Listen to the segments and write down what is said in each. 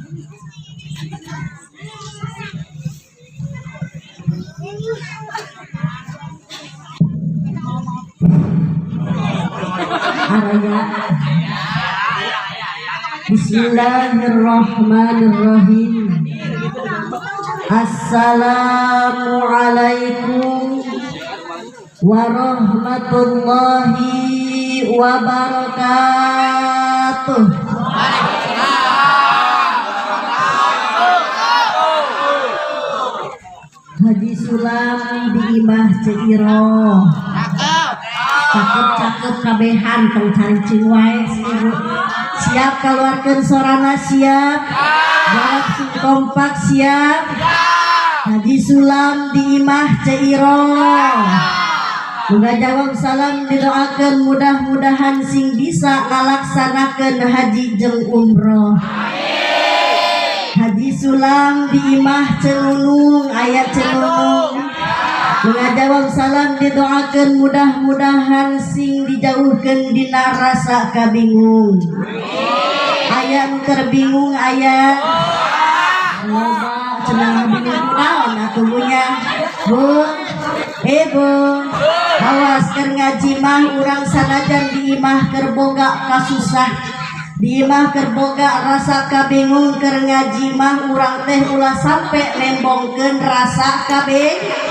Araya. Bismillahirrahmanirrahim. Assalamualaikum warahmatullahi wabarakatuh. Haji Sulam di Imah Ceiro. Cakep-cakep kabehan tong cari ciwai siap keluarkan sorana siap jawab sing kompak siap Haji Sulam di Imah Ceiro juga jawab salam didoakan mudah-mudahan sing bisa ngalaksanakan haji jeung umroh. Haji Sulam di Imah Cenunung ayat Cenunung mengajawab salam didoakan mudah-mudahan sing dijauhkan dina rasa kabingung. Ayat terbingung ayat loba cenah bingung naon atunya bu bu awas keur ngaji mah urang sanajan di imah keur boga kasusah di imah keur boga rasa kabingung keur ngaji mah urang teh ulah sampe nembongkeun rasa kabingung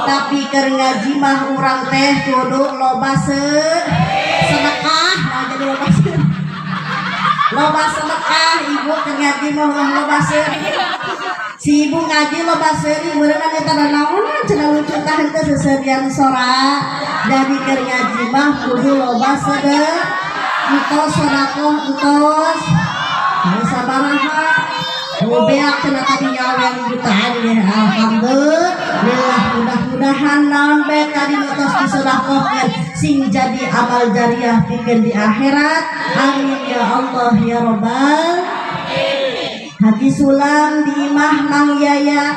tapi keur ngaji mah urang teh kudu loba sedekah nah jadi loba sedekah ibu keur ngaji mah loba si ibu ngaji loba seuri meureunna eta naon cenah lucu tah henteu seseurian sora jadi keur ngaji mah kudu loba sedekah entos sedekah entos sabaraha beak cenah tadi nyawer jutaan ya alhamdulillah mudah-mudahan naon bae tadi entos disedekahkeun sing jadi amal jariah pikeun di akhirat amin ya Allah ya rabbal. Haji Sulam di Imah Mang Yaya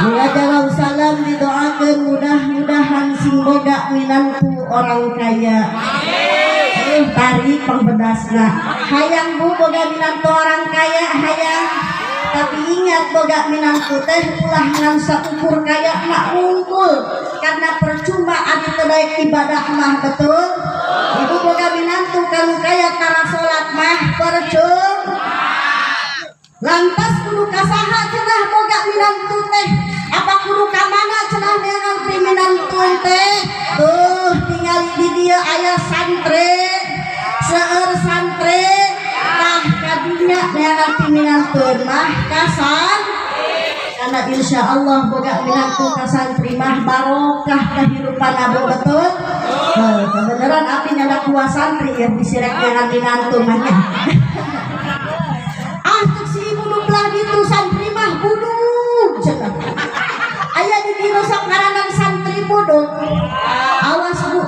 jawab salam didoakan mudah-mudahan sing boga minantu orang kaya. Tarik pengbedasna hayang bu boga minantu orang kaya hayang tapi ingat boga minantu teh ulah ngan saukur kaya nak unggul karena percuma adi teu ibadah mah betul. Ibu boga minantu kalau kaya tara salat mah percuma. Lantas kudu kasaha cenah boga minantu teh apa kudu ka mana cenah neangan minantu teh tuh tingali di dieu aya santre seueur santre tah kadinya neangan minantu mah kasan karena insyaallah boga minantu ka santri mah barokah kahirupan abo betul. Kebenaran api nyana kuah santri ya disirek neangan minantu mah gitu santri mah buduk cenah aya di dino sok ngaranan santri buduk awas bu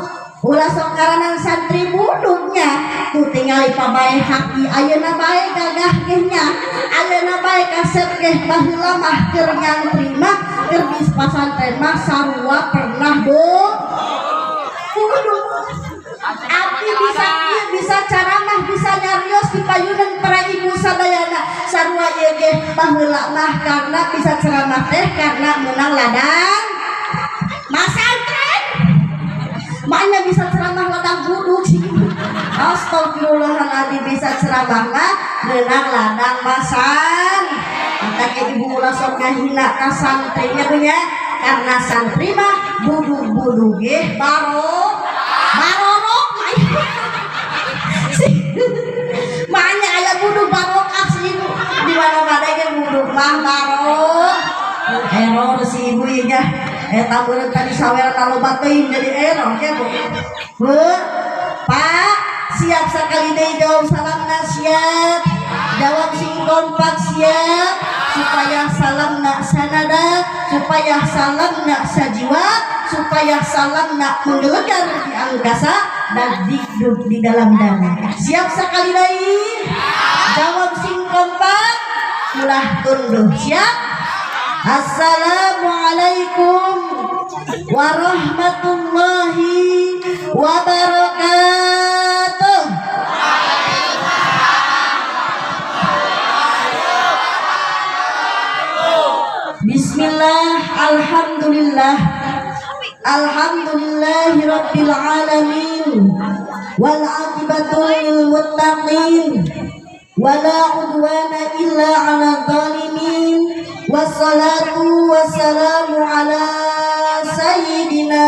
ulah sok ngaranan santri buduknya tuh tingali pabae haki ayeuna bae gagah ge nya ayeuna bae kasep ge baheula mah keur nyantri mah keur di pasantren mah sarua pernah buduk api bisa ceramah bisa nyarios di payunan para ibu sadayana sarua ieu ge baheula mah karena bisa ceramah teh karena menang ladang masantren maknya bisa ceramah ladang buduk astagfirullahaladzim bisa ceramah mah menang ladang masan maka ibu ulah sok ngahina ka santrinya punya karena santri mah buduk-buduk ge barorok makanya ayah buduk barokah si ibu di mana-mana ge buduk mah barok error si ibu ya eta meureun tadi sawer kaloba teuing jadi error ya bu pak siap sakali deui jawab salamna siap jawab sing kompak siap supaya salamna sanada supaya salamna sajiwa supaya salamna menggelegar di angkasa dan hidup di dalam dana. Siap sekali deui jawab sing kompak ulah tunduh siap. Assalamualaikum warahmatullahi wabarakatuh. Bismillah, alhamdulillah, alhamdulillahi rabbil alamin, wal aqibatu lil muttaqin, wala udwana illa 'alal zalimin, wassalatu wassalamu ala sayyidina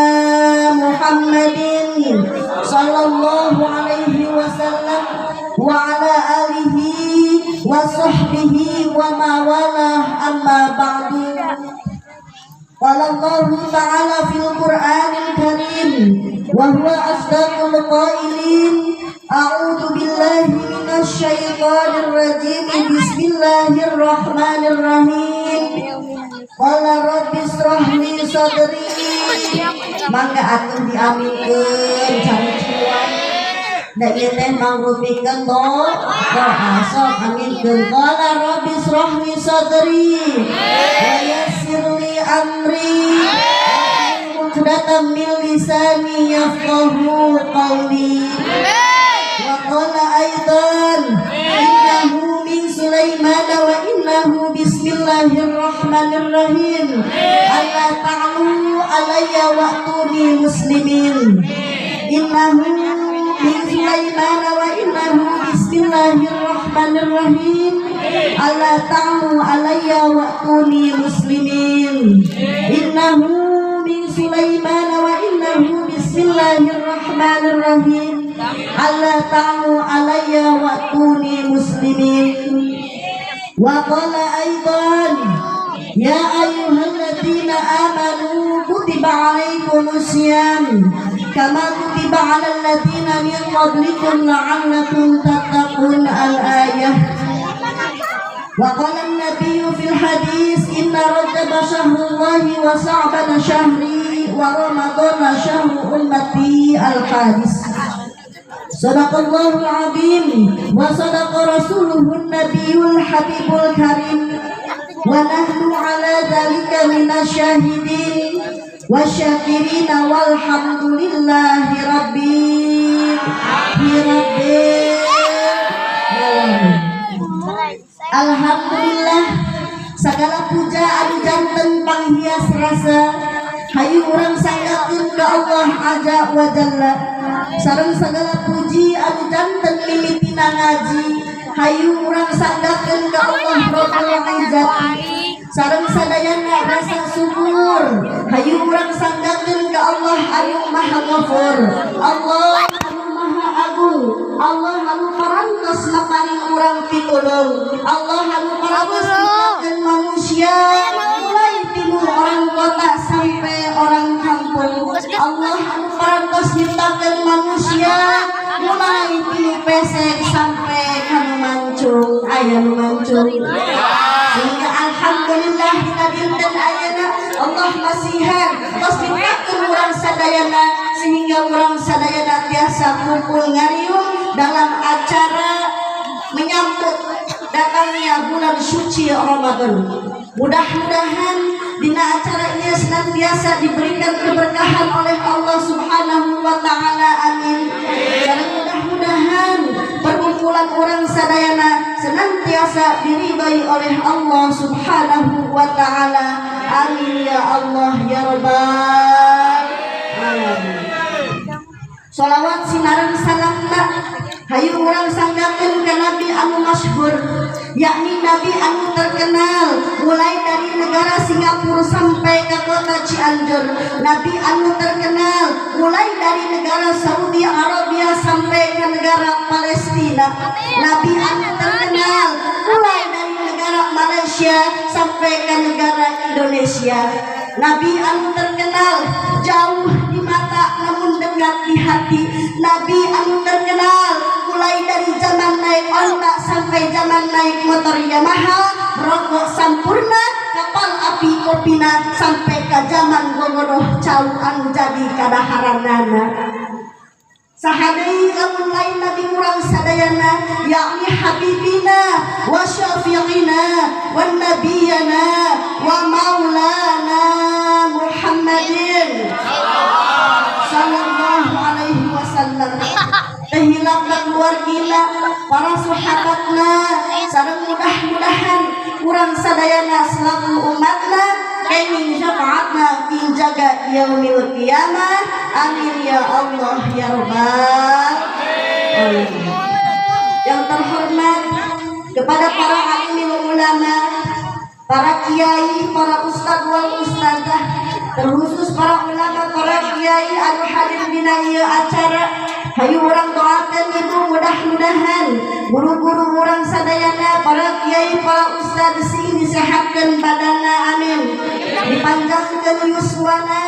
Muhammadin sallallahu alaihi wasallam wa ala alihi wa sahbihi wa mawalah, amma ba'du. Qala Allah ta'ala fil Qur'anil Karim wa huwa asdaqul qailin, a'udzu billahi minasy syaithanir rajim, bismillahirrahmanirrahim. Qala rabbi ishrah li sadri. Mangga atuh diaminkeun cari cuan. Da ieu teh mangrupikeun doa sok aminkeun. Qala rabbi ishrah li sadri wa yassir li amri uqdatam min lisani yafqahu qawli. Wa qala aidan innahu min Sulaiman wa innahu bismillahirrahmanirrahim. Alla ta'lu alayya wa'tuni muslimin. Innahu min Sulaiman wa innahu bismillahirrahmanirrahim. Alla ta'lu alayya wa'tuni muslimin. Innahu min Sulaiman wa innahu bismillahirrahmanirrahim. Alla ta'lu alayya wa'tuni muslimin. Wa qala aidan ya ayyuhalladzina amanu kutiba alaikumus syiyam kama kutiba alal ladzina min qablikum la'allakum tattaqun. Al-ayah. Wa qala an-nabiyyu fil hadis inna rajaba syahrullahi wa sha'ban syahri wa ramadana syahru ummati. Al-hadis. Sadaqallahul azim wa sadaqa rasuluhun nabiyul habibul karim wa nahnu ala dzalika minasyahidin wasyakirin walhamdulillahi rabbil alamin. Alhamdulillah, segala puja anu janten panghias rasa hayu urang sanggakeun ka Allah azza wa jalla. Sareng segala puji anu janten mimitina ngaji hayu urang sanggakeun ka Allah Rabbul Izzati. Sareng sadayana rasa syukur hayu urang sanggakeun ka Allah anu Maha Ghafur, Allah anu Maha Agung, Allah anu parantos maparing urang pitulung, Allah anu parantos nyiptakeun manusia mulai timur orang kota sampai orang kampung, Allah anu parantos nyiptakeun manusia mulai tinu pesek sampai kanu mancung aya nu mancung. Sehingga alhamdulillah dina dinten ayeuna Allah masihan tos nyiptakeun urang sadayana sehingga urang sadayana tiasa kumpul ngariung dalam acara menyambut datangnya bulan suci Ramadan. Mudah-mudahan dina acara ini senantiasa diberikan keberkahan oleh Allah Subhanahu wa taala. Amin. Dan mudah-mudahan perkumpulan orang sadayana senantiasa diridhai oleh Allah Subhanahu wa taala. Amin ya Allah ya rabbal alamin. Sholawat sinareng salamna hayu urang sanggakeun ka Nabi anu masyhur, yakni Nabi anu terkenal mulai dari negara Singapura sampai ke kota Cianjur, Nabi anu terkenal mulai dari negara Saudi Arabia sampai ke negara Palestina, Nabi anu terkenal mulai dari negara Malaysia sampai ke negara Indonesia, Nabi anu terkenal jauh di mata namun dekat di hati, Nabi anu terkenal mulai dari zaman naik onta sampai zaman naik motor Yamaha, rokok sampurna, kapal api kopina sampai ke zaman gogodoh cau anu jadi kadaharanana. Sahadai lamun lain Nabi murang sadayana yakni habibina wa syafi'ina wa nabiyana wa maulana Muhammadin sallallahu alaihi wasallam. Tehilapna keluargina para sahabatna sareng mudah-mudahan urang sadayana selaku umatna kenging syafaatna injaga yaumil qiyamah. Amin ya Allah ya rabbal alamin. Yang terhormat kepada para alim ulama, para kiai, para ustadz wal ustadzah, terkhusus para ulama, para kiai anu hadir dina ieu acara. Hayu urang doakeun ibu mudah-mudahan guru-guru urang sadayana, para kiai, para ustadz sing disehatkeun badanna, amin. Dipanjangkeun yuswana,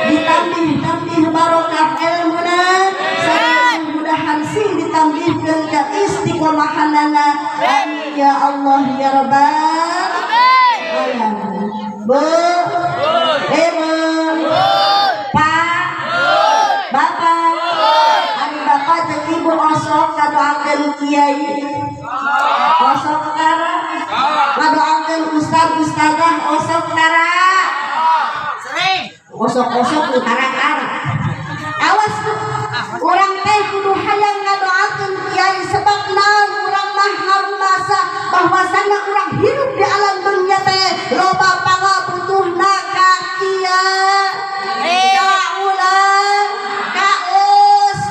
ditambih barokah ilmuna, sareng mudahan sing ditambihkeun ka istiqomahanana, amin ya Allah ya rabbal alamin. Bu, Pak, Bapak, ari Bapak jeung Ibu osok kadoakeun kiai, osok tara, kadoakeun ustaz ustazah osok tara, osok utara-tara. Awas urang teh kudu hayang ngadoakeun kiai sebab naon urang mah harumasa bahwasana urang hidup di alam dunia teh loba pangabutuhna ka kiai, ka ulang, ka eus.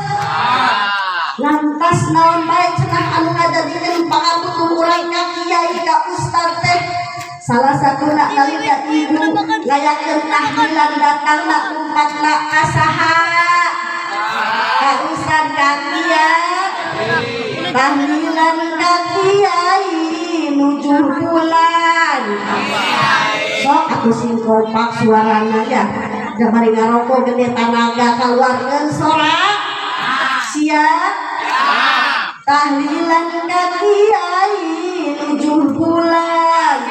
Lantas naon bae cenah anu ngajadikeun pangabutuh urang ka kiai, ka ustaz teh? Salah satu nak nalika ibu ngayakeun tahlilan datangna umpatna ka saha? Ka ustaz ka kiai. Tahlilan ka kiai nuju bulan. Sok aku sing kompak suarana ya. Jamari ngaroko gede tanaga kaluarkeun sorak. Siap? Tahlilan ka kiai nuju bulan.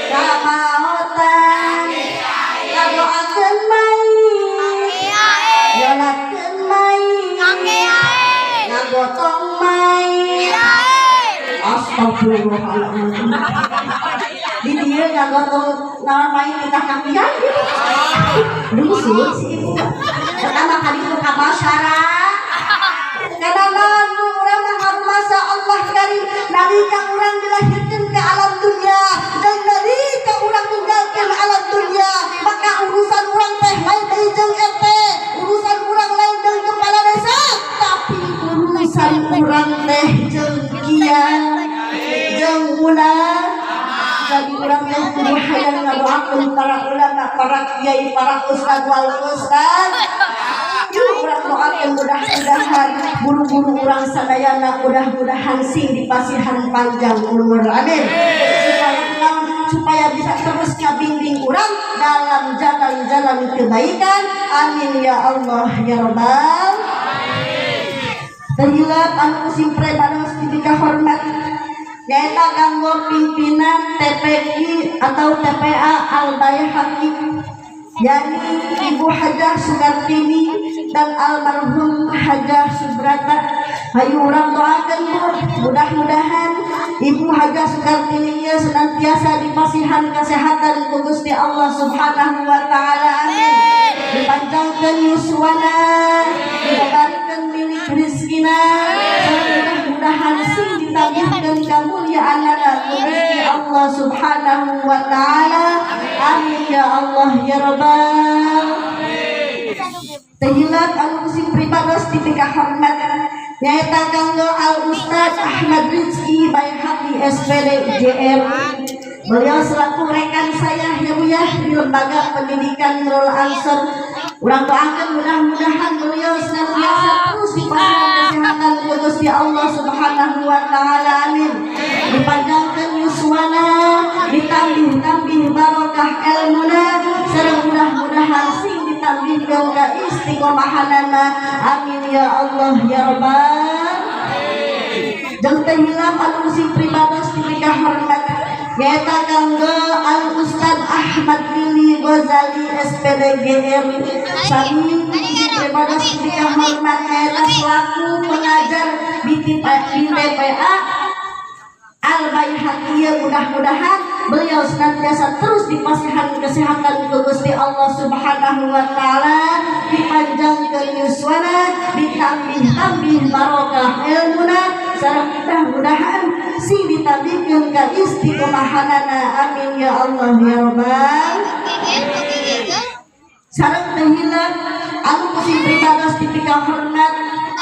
Kamahotan kadoakeun mai, nyolakeun mai, ngagotong mai. Astagfirullahaladzim. Di dieu ngagotong naon mai kita kapian gitu. Dusun si ibu. Pertama kali itu ka masyarakat. Kadang-kadang urang mah masa Allah karim nalika urang dilahirkeun ke alam dunia dan nalika urang ninggalkeun alam dunia, maka urusan urang teh lain deui jeung RT, urusan urang lain jeung kepala desa, tapi urusan urang teh jeung kiai jeung ulah. Jadi urang teh kudu hayang ngadoakeun para ulama, para kiai, para ustaz wal ustaz. Urang doakeun mudah-mudahan guru-guru urang sadayana mudah-mudahan sing dipasihan panjang umur, amin. Supaya bisa terus ngabimbing urang dalam jalan-jalan kebaikan, amin ya Allah ya rabbal alamin. Terhilap anu musim prebados dipika hormat nyaeta kanggo pimpinan TPI atau TPA Al-Baihaqi, yakni Ibu Hajah Sukartini dan almarhum Hajah Subrata. Hayu urang doakeun mudah-mudahan Ibu Hajah Sukartini ieu senantiasa dipasihan kesehatan ku Gusti Allah Subhanahu wa taala, amin. Dipanjangkeun yuswana, diberikan milik rizkina, mudah-mudahan sing ditambahkeun kamuliaanna ku Gusti Allah Subhanahu wa taala, amin ya Allah ya rabbal alamin. Tehilap anu sing pribados dipika hormat nyaeta kanggo Al Ustaz Ahmad Rizki Baihaqi SPD JR. Beliau selaku rekan saya ya Bu ya di lembaga pendidikan Nurul Ansor. Urang doakeun mudah-mudahan beliau senantiasa terus dipasihan kesehatan ku Gusti Allah Subhanahu wa taala, amin. Dipanjangkeun yuswana, ditambih barokah ilmuna, sareng mudah-mudahan sing ditambihkeun ka istiqomahanana, amin ya Allah ya rabbal alamin. Jeung teh hilap anu sing pribados dipika hormat nyaeta kanggo Al Ustaz Ahmad Lili Ghazali SPD GR. Sami pribados dipika hormat nyaeta selaku pengajar di TPA Al-Baihaqi. Mudah-mudahan beliau senantiasa terus dipasihan kesehatan ku Gusti Allah Subhanahu wa taala, dipanjangkeun yuswana, ditambih barokah ilmuna, sareng mudah-mudahan sing ditambikeun ka istiqomahanana amin ya Allah ya rabbal sareng teu hilang anu kusi pribados tipikal hormat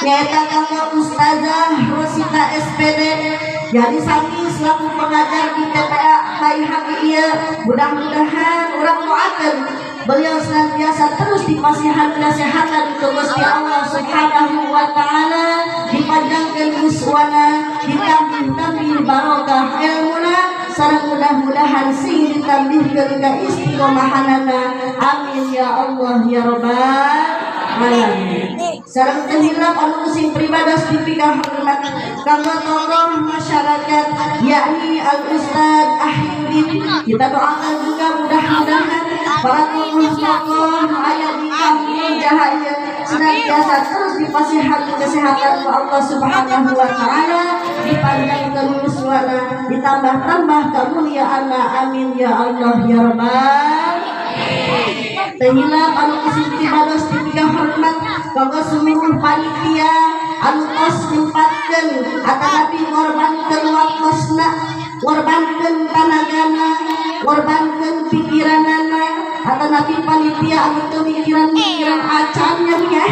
nyaeta kanggo Ustazah Rosita SPD jadi sami selaku pengajar di TPA Baihaqi ieu mudah-mudahan urang doakeun beliau senantiasa terus dipasihan kesehatan ke Gusti Allah Subhanahu wa taala dipanjangkeun uswana ditambih-tambih barokah ilmuna sareng mudah-mudahan sing ditambihkeun ka istiqomahanana amin ya Allah ya rabbal alamin sareng teu hilap anu sing pribados dipikah hormat kanggo tokoh masyarakat yakni Al Ustaz Ahyudin kita doakan juga mudah-mudahan para tokoh aya di kampung Jahaya senantiasa terus dipasihan kesehatan ku Allah Subhanahu wa taala dipanjangkeun uswana ditambah-tambah kemuliaanna amin ya Allah ya rabbal tehilap anu kusim pribados dipikah hormat kanggo seluruh panitia anu tos nyempatkeun atanapi ngorbankeun waktosna ngorbankeun tanagana ngorbankeun pikiranana atanapi panitia anu teu mikiran acannya ya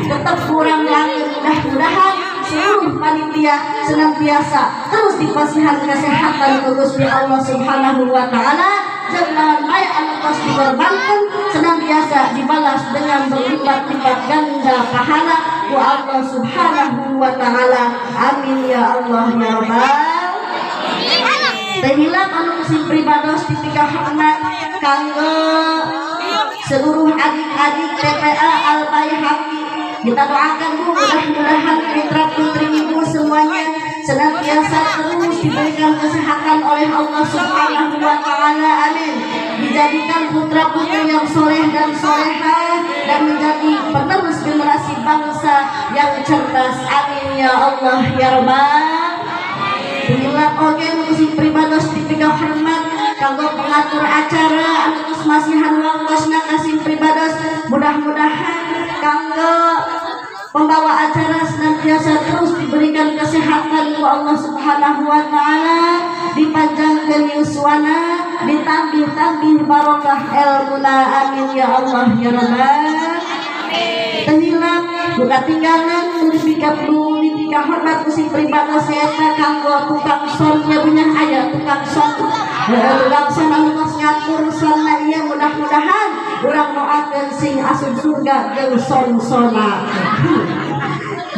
tetep kurang langeun mudah-mudahan seluruh panitia senantiasa terus dipasihan kesehatan ku Gusti Allah Subhanahu wa taala jangan baik anu tos dikorbankan senantiasa dibalas dengan berlipat-lipat ganda pahala ku Allah Subhanahu wa taala amin ya Allah ya rabbal tehilap anu sing pribados tipikal hormat kanggo seluruh adik-adik TPA Al Baihaqi kita doakan Bu mudah-mudahan putra-putri ibu semuanya senantiasa terus diberikan kesehatan oleh Allah Subhanahu wa taala amin dijadikan putra-putri yang soleh dan solehah dan menjadi penerus generasi bangsa yang cerdas amin ya Allah ya rabbal Inilah oge musik pribados tipikal hormat kanggo pengatur acara anu geus masihan wangkosna kasih pribados mudah-mudahan kanggo pembawa acara senantiasa terus diberikan kesehatan ku Allah Subhanahu wa taala dipanjangkeun yuswana ditambih-tambih barokah ilmuna amin ya Allah ya rabbal Tenghilang buka tinggalan mendipikap dulu dipikap hormat musik pribados eta kanggo tukang sonnya punya ayah tukang son anu tos ngatur sonna ieu mudah-mudahan urang doakeun sing asup surga jeung son-sona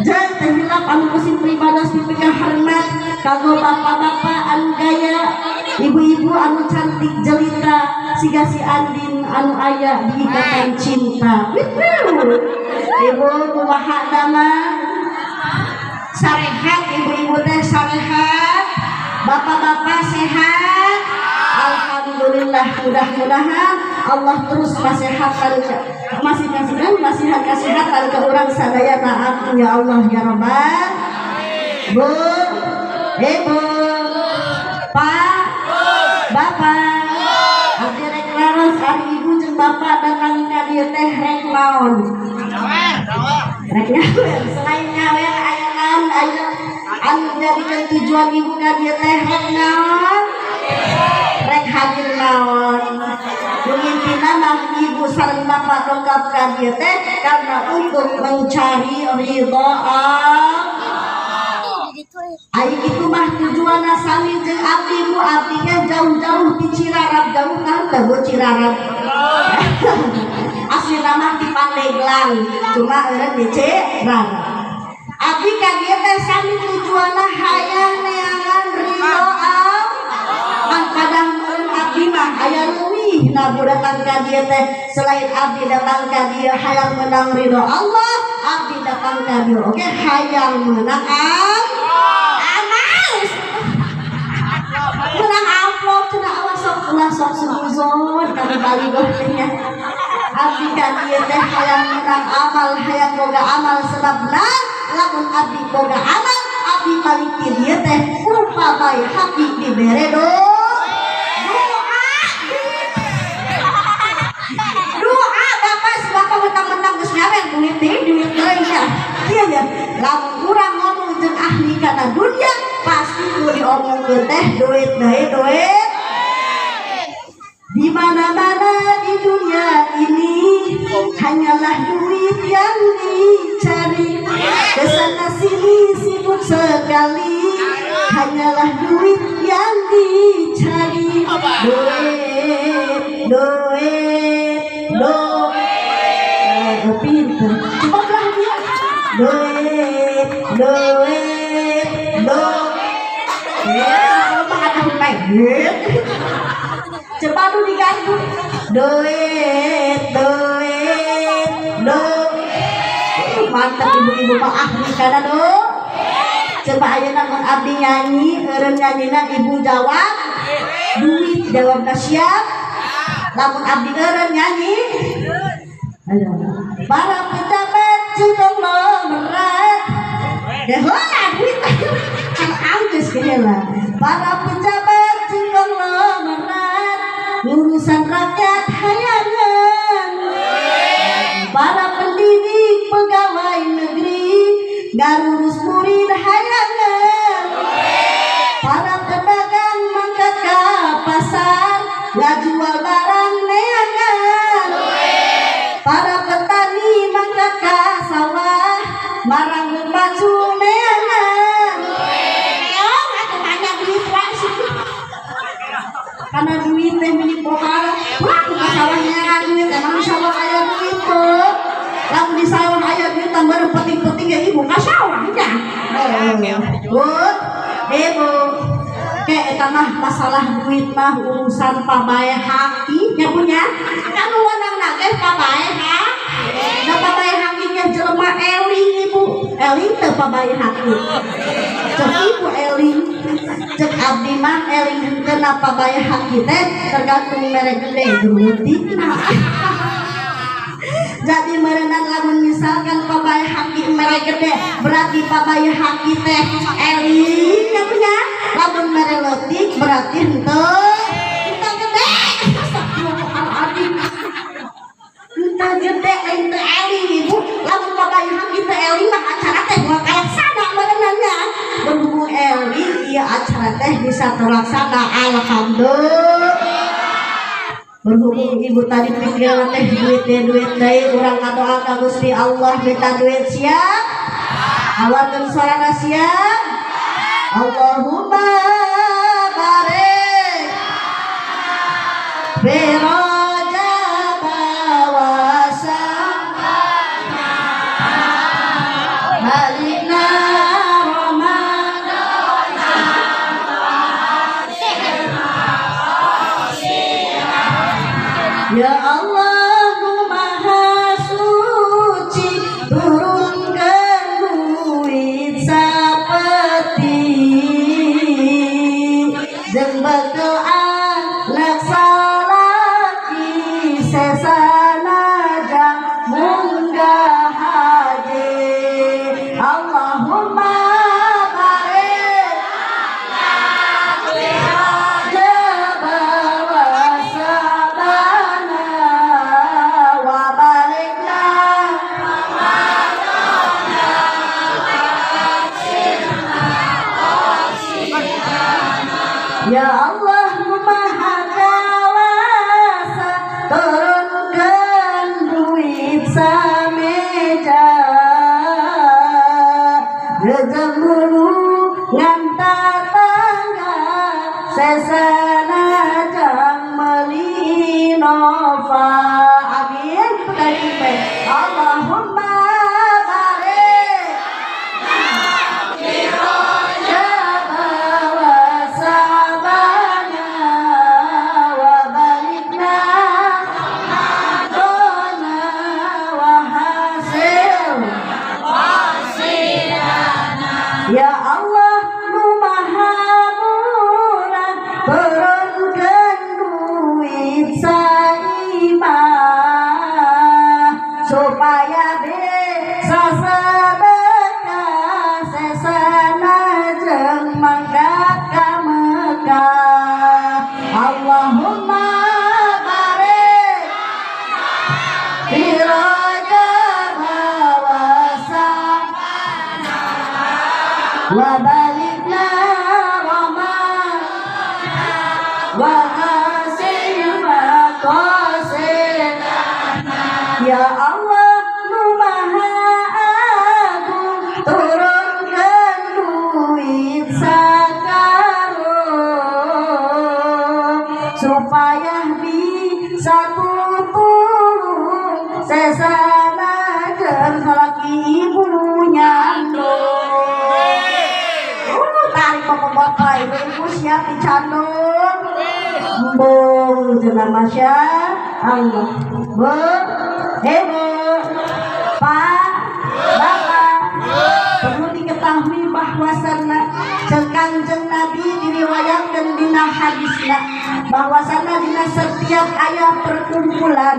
jeung tenghilang anu musik pribados dipikap hormat kanggo bapak-bapak anu gaya ibu-ibu anu cantik jelita siga si Andin anu aya di ikatan cinta ibu kumaha dama sarehat ibu-ibu teh sarehat bapak-bapak sehat alhamdulillah mudah-mudahan Allah terus kesehatan masih kesehatan ke urang sadayana ya Allah ya rabbal Bu ibu Pak Bapak abdi rek laras ari ibu jeung bapak datang ka dieu teh rek naon rek nyawer selain nyawer aya naon aya anu jadikeun tujuan ibu ka dieu teh rek naon rek hadir naon intina mah ibu sareng bapak dongkap ka dieu teh karena untuk mencari ridho Ayo itu mah tujuanna sami jeung abdi bu abdi ge jauh-jauh di Cirarap jauh kan teu Cirarap asli nama di Pandeglang cuma eureun di Cirarap abdi ka dieu teh sami tujuanna hayang neangan ridho Allah kadang meureun abdi mah aya leuwih na datang ka dieu teh selain abdi datang ka dieu hayang menang ridho Allah abdi datang ka dieu oke hayang menang kurang amplop cenah awas sok suzon kami bali gohnya abdi ka dieu teh hayang menang amal hayang boga amal sebabna lamun abdi boga amal abdi balik ti dieu teh rupa bae hati dibere doa bapak mentang-mentang geus ngawen duit teuing ya kieu ya lamun urang ngomong jeung ahli kana dunia pasti nu diomongkeun teh duit deui duit. Di mana-mana di dunia ini hanyalah duit yang dicari. Kesana sini sibuk sekali, hanyalah duit yang dicari. Duit, duit, duit. Pintar. Coba belah dia. Duit, duit, duit. Kalau mah ada duit. Coba lu diganti. Duit, duit, duit. Mantap ibu-ibu mah ahli kana do. Coba ayeuna mun abdi nyanyi, eureun nyanyina ibu jawab duit, jawabna siap. Lamun abdi eureun nyanyi. Ayo. Para pejabat cukup memerat. Dehola duit. Anggeus geula. Para pejabat cukup memerat. Urusan rakyat hayangan. Para pendidik pegawai negeri ngurus murid hayangan. Para pedagang mangkat ke pasar ngajual barang neangan. Para petani mangkat ke sawah marang maju neangan. Aku banyak duit langsung. Karena duit teh milik pokal. Wah, buka sawahnya duit emang di sawah aya duit tuh. Lamun di sawah aya duit tambah peting-peting ya ibu ka sawahnya. Bu, ibu. Kayak eta mah masalah duit mah urusan pabae haki nya punya. Kan wewenangna ge pabae haki. Da pabae haki nya jelema eling ibu. Eling teu pabae haki. Cek ibu eling. Cek abdi mah eling kenapa pabae haki teh tergantung merek gede duitina. Jadi merenang lamun misalkan pabae haki merek gede berarti pabae haki teh eling nya punya. Lamun merek leutik berarti henteu gede. Astagfirullahaladzim. Henteu gede henteu eling ibu. Lamun pabae haki teh eling mah acara teh moal kalaksana merenangnya. Berhubung eling ieu acara teh bisa terlaksana alhamdulillah. Berhubung ibu tadi pikiran teh duit deui urang ngadoa ka Gusti Allah minta duit siap. Awarkeun suarana siap. Allahumma barik fi Rajab wa Sya'ban balikna ya Allah Maha Suci turunkan duit sapeti jeung bekel anak salaki sesana jang munggah haji. Allahumma barik ya Allah Maha Kuasa turunkan duit sameja rezemulu ngan tangga sesana jang meuli nova. Amin. Tadi Allahumma barik ya Allah nu maha murah wa hasil maqasid. Ya Allah nu maha agung, turunkan duit sakarung supaya bisa tutulung sesana jeung salaki ibunya tarik pembuat lain ibu siap dicandung mbong jenah masya Allah bu ibu pak bapak perlu diketahui bahwasanna Kanjeng Nabi diriwayatkan dina hadisna bahwasanna dina setiap ayat perkumpulan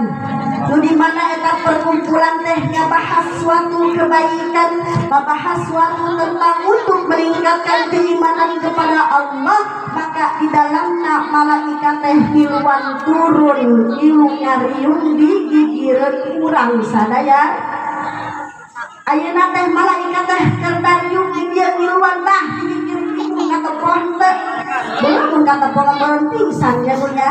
nu di mana eta perkumpulan teh ngabahas suatu kebaikan, ngabahas suatu tentang untuk meningkatkan keimanan kepada Allah, maka di dalamna malaikat teh hiluan turun ilung nyariung digigireun urang sadaya. Ayeuna teh malaikat teh keur dariung di dieu hiluan tah digigireun ilung katepon teh. Belum katepon berhenti pisan ya punya.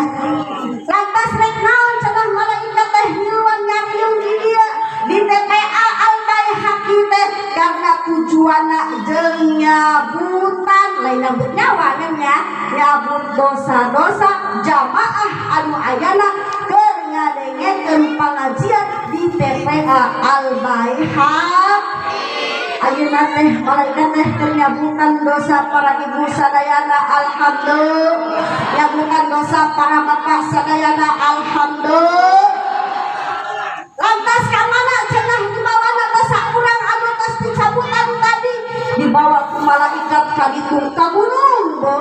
Lantas rek naon cenah malaikat teh hiluan nyariung di dieu di TPA Al-Baihaqi teh karena tujuanna jeung nyabutan lain nyabut nyawa nya nyabut dosa-dosa jamaah anu ayana keur ngadengekeun pangajian di TPA Al-Baihaqi. Ayeuna teh malaikat teh keur nyabutan dosa para ibu sadayana alhamdulillah, nyabutan dosa para bapak sadayana alhamdulillah. Lantas ka mana cenah dibawana dosa urang anu geus dicabutan tadi dibawa ku malaikat ka ditung ka gunung bo.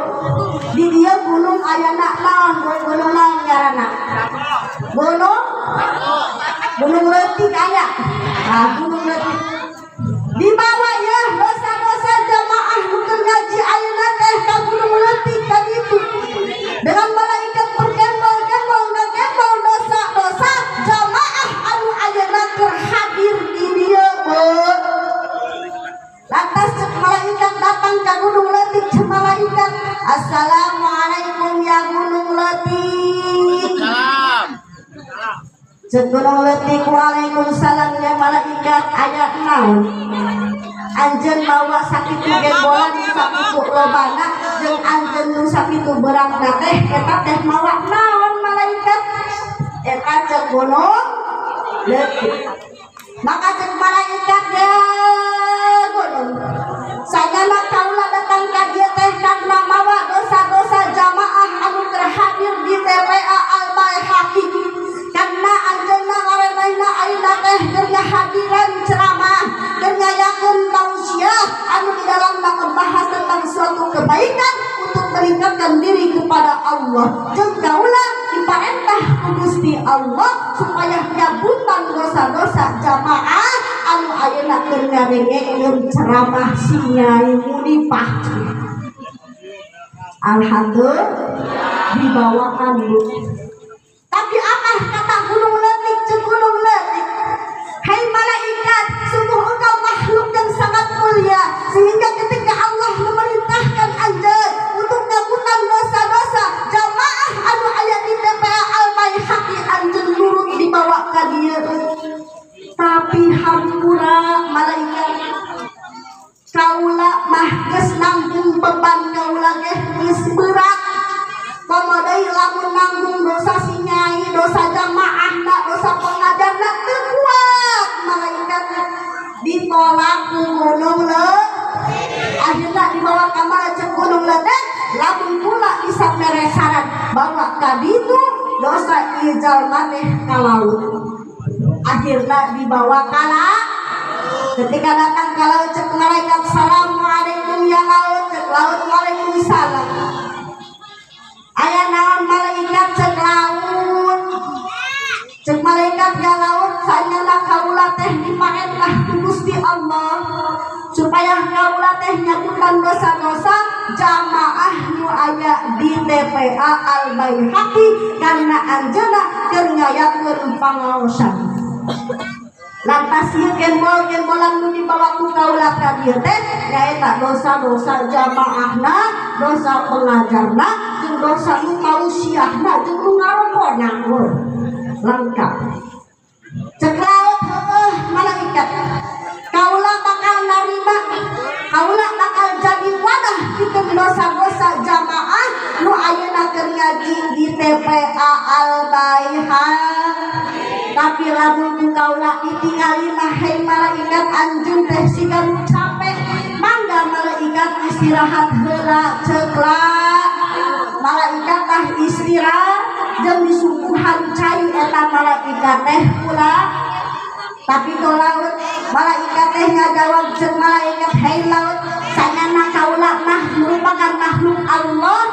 Di dieu gunung ayana naon gunung naon ngaranna? Gunung leutik aya. Gunung leutik. Dibawa ya dosa-dosa jamaah nu keur ngaji ayeuna teh ka gunung leutik ka ditu. Dengan malaikat bergembol-gembol ngagembol dosa-dosa jamaah anu ayeuna keur hadir di dieu. Lantas cek malaikat datang ka gunung leutik, cek malaikat, assalamualaikum ya gunung leutik. Cek gunung leutik, waalaikumsalam ya malaikat. Aya naon? Anjeun bawa sakitu gembolan sakitu lobana jeung anjeun nu sakitu beurangna teh eta teh mawa naon malaikat? Eta cek gunung leutik. Maka cek malaikat ya gunung, sagala kaula datang ka dieu teh karena mawa dosa-dosa jamaah anu keur hadir di TPA Al-Baihaqi. Karena anjeunna ngarenehna ayeuna teh keur ngahadiran ceramah, keur ngayakeun tausiah anu di dalamna membahas tentang suatu kebaikan untuk meningkatkan diri kepada Allah. Jeung kaula diparentah ku Gusti Allah supaya nyabutan dosa-dosa jamaah anu ayeuna keur ngarengekeun ceramah si Nyai Munifah. Alhamdulillah dibawakan bu. Tapi apa kata gunung leutik? Cek gunung leutik, hai malaikat, sungguh engkau makhluk yang sangat mulia sehingga ketika Allah memerintahkan anjeun untuk nyabutan dosa-dosa jamaah anu aya di TPA Al-Baihaqi, anjeun nurut dibawa ka dieu. Tapi hampura malaikat, kaula mah geus nanggung beban kaula ge geus berat. Pamadai lamun nanggung dosa si Nyai, dosa jamaahna, dosa pengajarna teu kuat malaikat. Ditolak ku gunung leutik. Akhirna dibawa ka mana cek gunung leutik, lamun pula bisa meresaran bawa ka ditu dosa ieu jalma teh ka laut. Akhirna dibawa ka laut. Ketika datang ka laut cek malaikat, assalamualaikum ya laut, cek laut waalaikumsalam. Aya naon malaikat cek laut, cek malaikat ya laut, saenyana kaula teh diparentah ku Gusti Allah supaya kaula teh nyabutan dosa-dosa jamaah nu aya di TPA Al-Baihaqi karena anjeunna keur ngayakeun pangaosan. Lantas ieu gembol-gembolan nu dibawa ku kaula ka dieu teh nyaeta dosa-dosa jamaahna, dosa pengajarna, jeung dosa nu wajahna jeung nu ngarokona lengkap. Cek laut malaikat kaula bakal narima, kaula bakal jadi wadah pikeun dosa-dosa jamaah nu ayeuna keur ngaji di TPA Al-Baiha. Tapi lamun kaula ditingali mah hai malaikat anjeun teh siga nu capek, mangga malaikat istirahat heula cekla. Malaikat tah istirahat jeung disuguhan cai eta malaikat teh pula. Tapi to laut malaikat teh ngajawab jeung malaikat hai laut sanyana kaula mah merupakan makhluk Allah,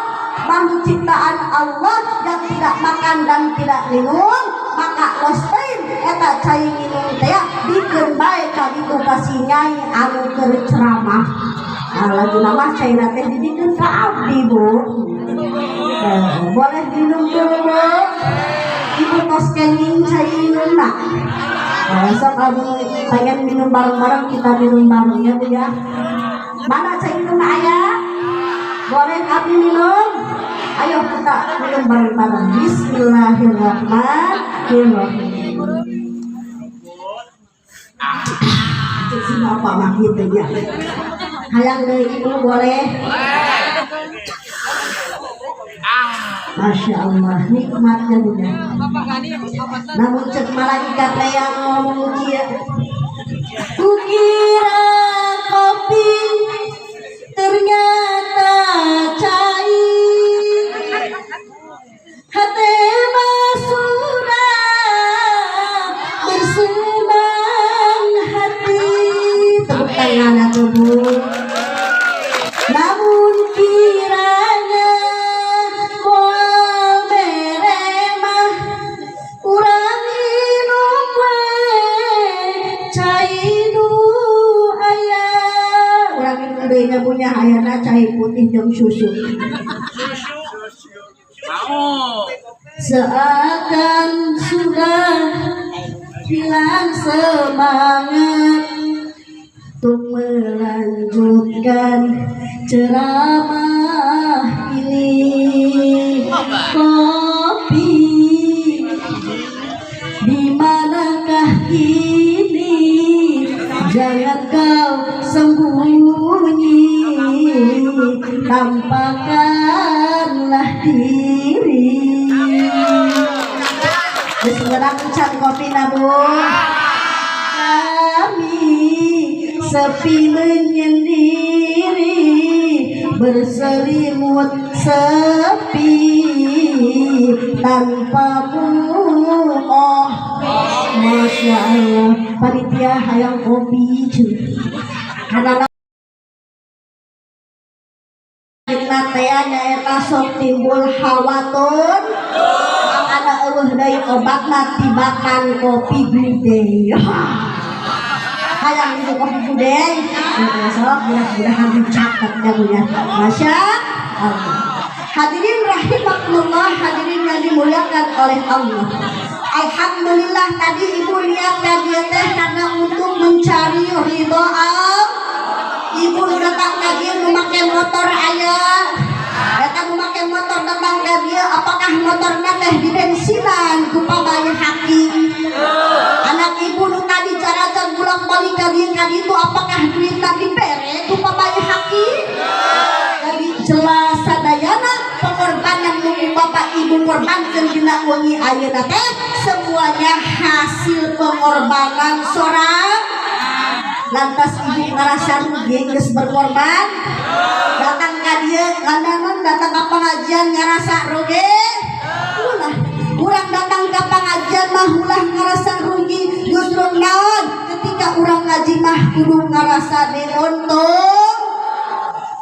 makhluk ciptaan Allah yang tidak makan dan tidak minum, maka lostain eta cai minum teh dikeun bae ka ditu ka si nyai anu keur ceramah. Laguna mah cai teh didikeun ka abdi Bu. Boleh minum dulu Bu. Ibu tos kenging cai minumna. Sok kamu pengen minum bareng-bareng, kita minum bareng ya Bu ya. Mana cai minum ayah? Boleh kami minum? Ayo kita minum bareng-bareng. Bismillahirrahmanirrahim. Siapa mah gitu ya? Hayang deui Ibu boleh? Masya Allah, nikmatnya bunya. Namun cek malaikat yang ngomong kia, kukira kopi ternyata cair, hati sudah bersenang hati. Tepuk tangan aku Bu. Namun kiranya moal meremah urang minum cai nu aya. Urang minum deui nya punya ayana cai putih jeung susu. Seakan sudah hilang semangat untuk melanjutkan ceramah ini. Kopi di manakah kini? Jangan kau sembunyi, tampakkanlah diri. Sekarang can kopi nabu. Kami sepi menyendiri, berselimut sepi tanpamu. Oh Masya Allah, panitia hayang kopi karena natea nyaeta sok timbul hawaton makana eueuh deui obatna tibakan kopi gudeg. Hayang itu kopi gudeg sok mudah-mudahan dicatat ya Bu ya. Masya Allah. Hadirin rahimakumullah, hadirin yang dimuliakan oleh Allah. Alhamdulillah tadi Ibu lihat kajian teh karena untuk mencari ridho Allah. Ibu datang kajian memakai motor ayah. Datang memakai motor datang kajian, apakah motornya teh di bensinan ku pabaya hakim. Anak Ibu nu tadi cara pulang balik kajian itu apakah duitnya dibere ku pabaya hakim. Jadi jelas sadayana pengorbanan nu Bapak Ibu korbankeun dina wengi ayeuna teh semuanya hasil pengorbanan seorang. Lantas Ibu ngerasa rugi geus berkorban, datang ka dieu landanan datang ka pengajian ngerasa rugi. Ulah urang datang ka pengajian mah ulah ngerasa rugi, justru naon ketika urang ngaji mah kudu ngerasa diuntung.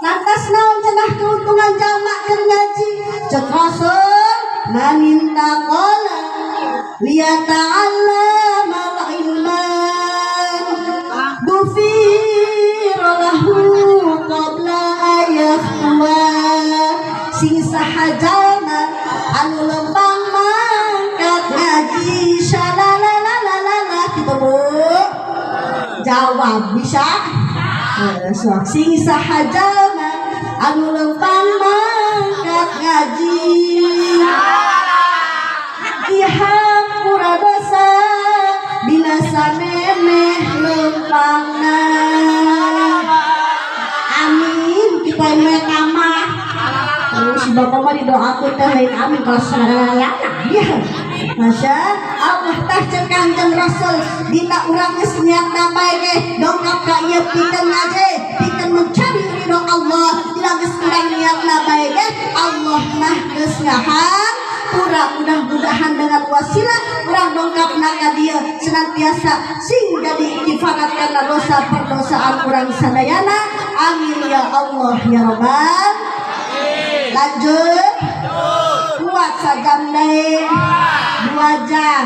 Lantas naon cenah keuntungan jalma keur ngaji? Cek Rasul maninta qala liyata'allama al-ilman dufira lahu qabla ayakhwa. Sing sahajalna anu lempang mangkat ngaji syalalalala kitu Bu. Jawab bisa? Sing sahajalna anu lempang mangkat ngaji bapak mah didoakeun teh lain amin kalau sadayana ya. Masya Allah tah ceuk Kanjeng Rasul dina urang geus niatna bae ge dongkap ka ieu pikeun ngaje pikeun mencari ridho Allah dina geus urang niatna bae ge Allah mah geus ngahan mudah-mudahan dengan wasilah urang dongkapna ka dieu senantiasa sing jadi kifarat kana dosa perdosaan urang sadayana amin ya Allah ya rabbal lanjut kuat sajam deui 2 jam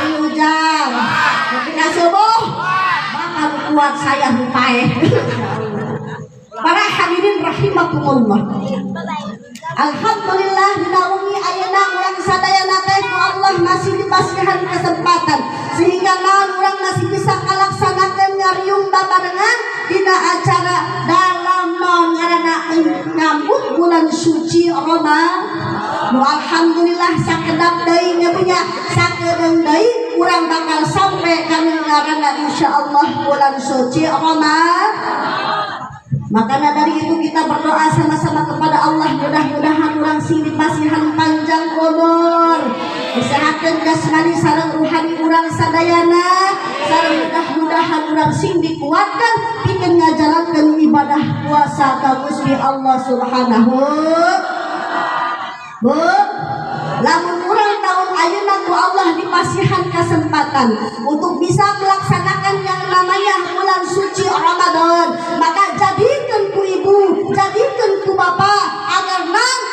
3 jam ketika subuh bakal kuat saya lupae. Para hadirin rahimakumullah, alhamdulillah dinaungi ayeuna urang sadayana teh ku Allah masih dipasihan kesempatan sehingga naon urang masih bisa ngalaksanakeun nyariung babarengan dina acara dalam naon ngaranna nyambut bulan suci Ramadan. Alhamdulillah sakedap deui nya punya sakedeung deui urang bakal sampai kana ngaranna insyaallah bulan suci Ramadan. Makanya dari itu kita berdoa sama-sama kepada Allah mudah-mudahan urang sing dipasihan panjang umur, kesehatan jasmani sareng ruhani urang sadayana, sareng mudah-mudahan urang sing dikuatkan pikeun ngajalankeun ibadah puasa ka Gusti Allah Subhanahu. Bu, lamun urang tahun ayeuna ku Allah dipasihan kesempatan untuk bisa melaksanakan yang namanya bulan suci Ramadan, maka jadikan ku ibu, jadikan ku bapak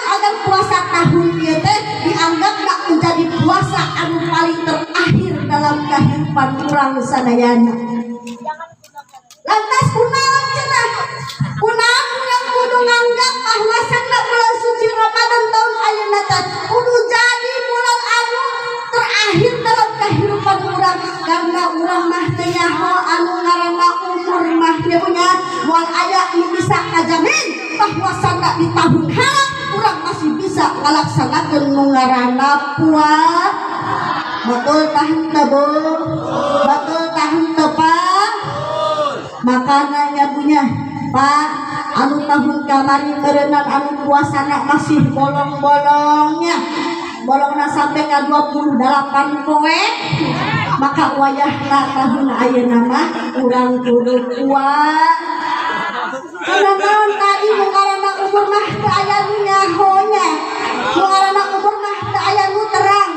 agar puasa tahun ieu teh dianggapna menjadi puasa anu paling terakhir dalam kehidupan urang sadayana. Lantas kunaon cenah? Kunaon urang kudu nganggap bahwasanna bulan suci Ramadan tahun ayeuna teh kudu jadi bulan anu terakhir dalam kehidupan urang karena urang mah teh nyaho anu ngaranna umur mah nya punya moal aya nu bisa ngajamin bahwasanna di tahun harap urang masih bisa ngalaksanakeun nu ngaranna puasa. Betul tah henteu Bu? Betul tah henteu Pak? Makanannya punya Pak anu tahun kamari merenang anu puasana masih bolong-bolongnya bolongna sampai ke 28 poe maka wayahna tahun ayeuna mah urang kudu kuat karena naon tadi nu ngaranna umur mah teu aya nu nyahonya nu ngaranna umur mah teu aya nu terang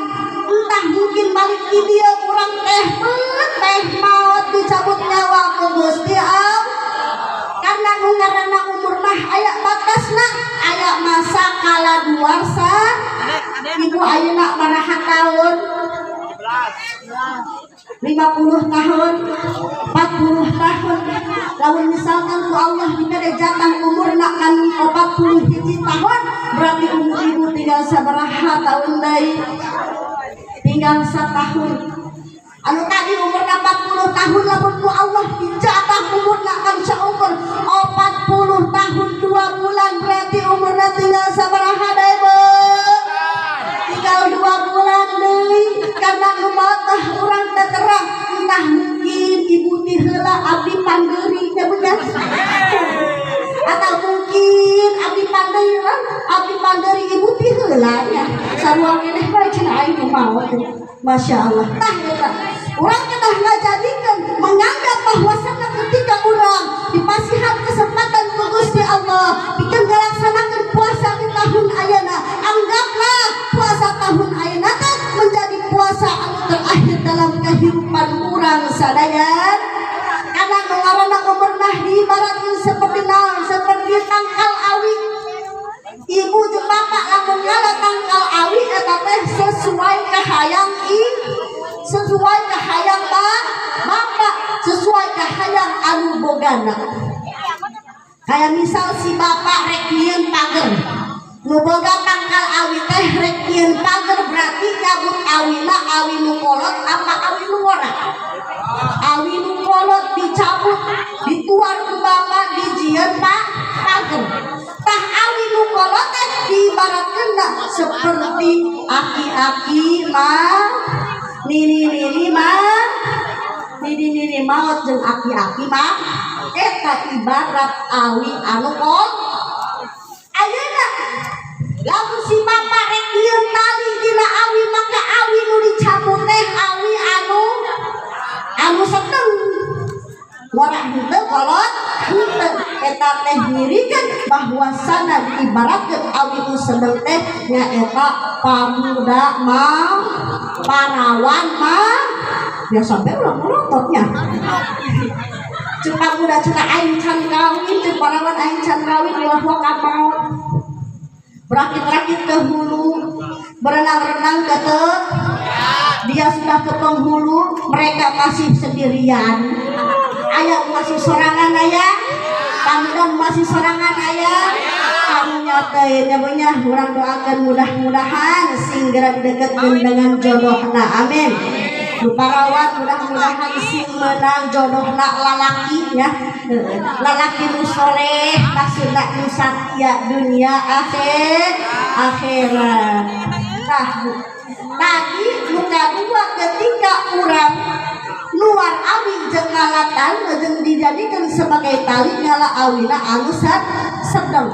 entah mungkin balik di dieu urang teh maot dicabut nyawa ku Gusti Allah karena nu ngaranna umur mah aya batasna aya masa kalaluarsa. Ibu ayeuna baraha tahun 50 tahun 40 tahun lamun misalkan ku Allah diberi jatah umurna kan 40 hiji tahun berarti umur ibu tinggal sabaraha tahun deui tinggal 1 tahun anu tadi umurna 40 tahun lamun ku Allah dijatah umurna kan saumur 40 tahun 2 bulan berarti umurna tinggal sabaraha deui Bu? Tinggal 2 bulan deui karena nu tah urang teh terang entah mungkin ibu ti heula abdi pandeuri nya bener atau mungkin abdi pandeuri ibu ti heula nya sarua keneh bae cenah aing maot. Masya Allah tah eta urang teh ngajadikeun menganggap bahwasanna ketika urang dipasihan kesempatan ku Gusti Allah pikeun ngalaksanakeun puasa di tahun ayeuna anggaplah puasa tahun ayeuna teh menjadi puasa anu terakhir dalam kehidupan urang sadaya karena nu ngaranna umur mah diibaratkeun seperti naon seperti tangkal awi. Ibu jeung bapak lamun ngalah tangkal awi eta teh sesuai kahayang sesuai kahayang bapak sesuai kahayang anu bogana. Kayak misal si bapak rek nyieun pager nu boga tangkal awi teh rek nyieun pager berarti cabut awina awi nu kolot apa awi nu ngora awi nu kolot dicabut dituar ku bapak dijieun pager tah awi nu kolot teh diibaratkeun seperti aki-aki mah nini maot jeung aki-aki mah eta ibarat awi anu kol ayeuna lamun si bapak rek dieun tali dina awi maka awi nu dicabut teh awi anu sedeng warak henteu kolot henteu eta teh nyirikeun bahwasana diibaratkeun awi nu sedeng teh nyaeta pamuda mah parawan mah ya sampai ulang melototnya cuma muda cuma aing can kawin cuma parawan aing can kawin wah maut berakit-rakit ke hulu berenang-renang ke dia sudah ke penghulu mereka masih sendirian ayah masih sorangan ayah pamudan masih sorangan ayah kamu nyatain ya punya orang doakan mudah-mudahan segera didekatkan dengan jodohna amin parawan mudah-mudahan sing menang jodohna lalaki ya lalaki nu soleh maksudna nu satya dunia akhirat tadi muka dua ketika orang luar awi jeung ngalatan jeung dijadikan sebagai tali nyala awina anu sedeng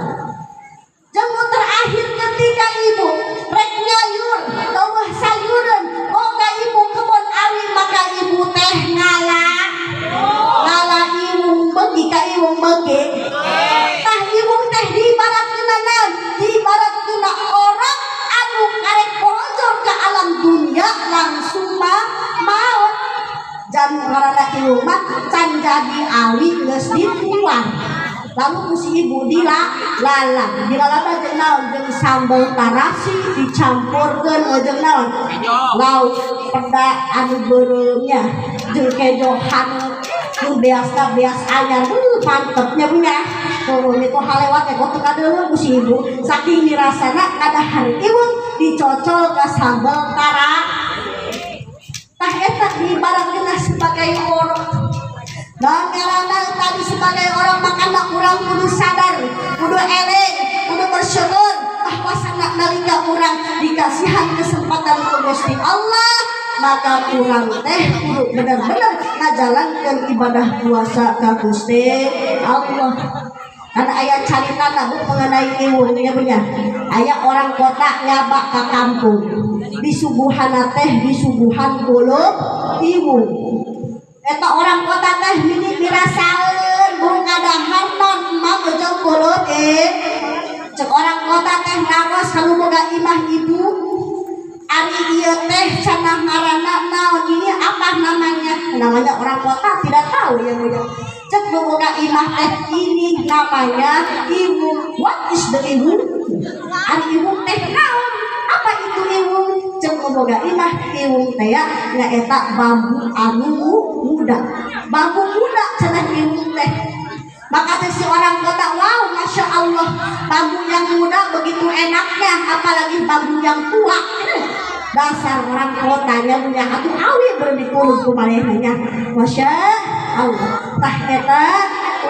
jeung terakhir ketika ibu rek nyayur tawah sayureun boga ibu kebon awi maka ibu teh ngala iwung begi ka iwung begi tah iwung teh diibaratkeun naon diibaratkeun orang anu karek bocor ke alam dunia langsung maut jan ngaranna iwung mah can jadi awi geus dibuang lalu si ibu dilalang jeung naon jeung sambal tarasi dicampurkeun jeung naon lauk peda anu beureumnya jeung kejo haneu nu beas anyar mantepnya punya tuh itu halewat ya kok kadeuleuh ku si ibu saking dirasana kadahar ibu dicocol ka sambal tah eta diibaratkeun sebagai orang dan karena tadi sebagai orang makanya kurang kudu sadar kudu eleng kudu bersyukur bahwa sangat nalika kurang dikasihan kesempatan ku Gusti Allah maka kurang teh kudu bener-bener ngajalankeun ibadah puasa ka Gusti Allah. Karena ayat carita nabu mengenai iwung ya punya ayat orang kota nyabak ke kampung disuguhan teh disuguhan kulub iwung eta orang kota teh mini dirasaeun burung kadahar non mah beujang kulub cek orang kota teh naros kalau boga imah ibu ari ieu teh cenah ngaranna naon ini apa namanya orang kota tidak tahu ya punya cek boga imah teh ini namanya iwung what is the iwung ari iwung teh naon apa itu iwung cek boga imah iwung teh nyaeta bambu anu muda bambu muda cenah iwung teh maka si orang kota wow masya Allah bambu yang muda begitu enaknya apalagi bambu yang tua dasar orang kotanya punya hati awi berdikulun kumanehnya masya Allah tah eta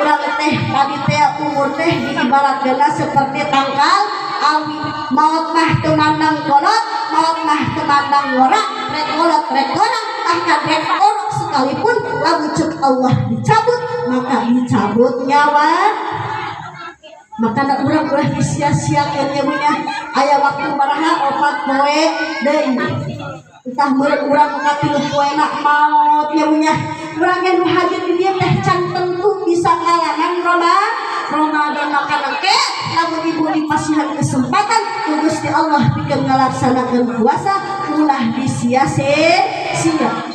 urang teh tadi teh umur teh diibaratkeun seperti tangkal awi maut mah teu mandang kolot maut mah teu mandang ngorak rek kolot rek ngorak bahkan rek orok sekalipun lamun cek Allah dicabut maka dicabut nyawa maka nak urang ulah disia-siakeun nya punya aya waktu baraha 4 poe deui entah meureun urang ngatilu poena maut nya punya urang ge nu hadir di dieu teh can tentu bisa ngalangan Ramadan maka engke lamun ibu dipasihan kesempatan ku Gusti Allah pikeun ngalaksanakeun puasa ulah disia-sia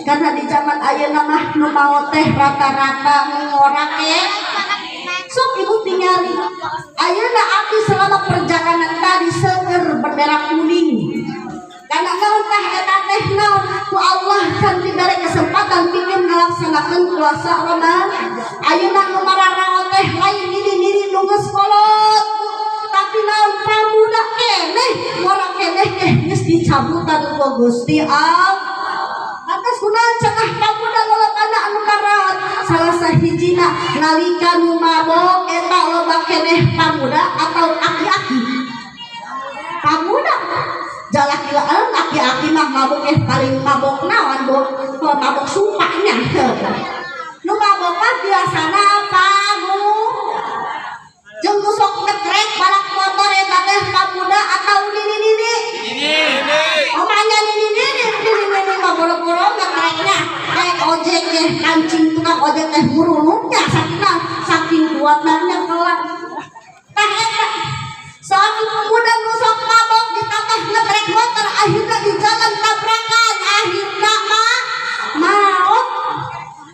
karena di zaman ayeuna mah nu maot teh rata-rata ngorak sok ibu tingali ayeuna abdi selama perjalanan tadi seueur bendera kuning karena naon tah eta teh naon ku Allah can diberi kesempatan pikeun ngalaksanakeun puasa Ramadan ayeuna nu mararaot teh lain diri nu geus kolot tapi naon pamuda keneh ngora keneh geus dicabutan ku Gusti Allah atas kunaon cenah pamuda lolotana anu karat salah sahijina nalika nu mabok eta loba keneh pamuda atau aki-aki pamuda jalaki laeun aki-aki mah mabok paling mabok naon mabok sumpahnya nu mabok mah biasana pamu jeung sok ngetrek balak motor eta teh pamuda atau ojek teh murulungnya saking kuatannya kelak tah eta soalnya pemuda nu sok mabok ditambah ngetrek motor akhirnya di jalan tabrakan akhirnya maut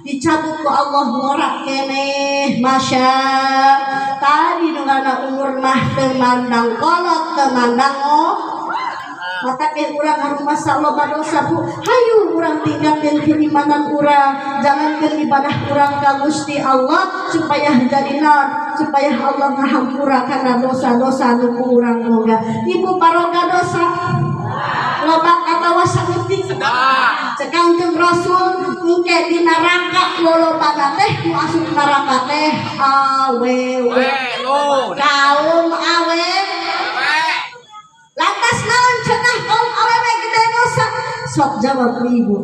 dicabut ku Allah ngorak keneh masya tadi nungana umur mah temandang kolot temandang mata ke urang harumah loba dosa bu hayu urang tinggalkeun keimanan urang jangankeun ibadah urang ka Gusti Allah supaya jadi naon supaya Allah ngahampura kana dosa-dosa nu ku urang boga ibu paroga dosa loba atawa saeutik cek Kangjeng Rasul engke di neraka lolobana teh nu asup neraka teh awewe kaum awewe lantas naon cenah kaum awewe gede dosa sok jawab ibu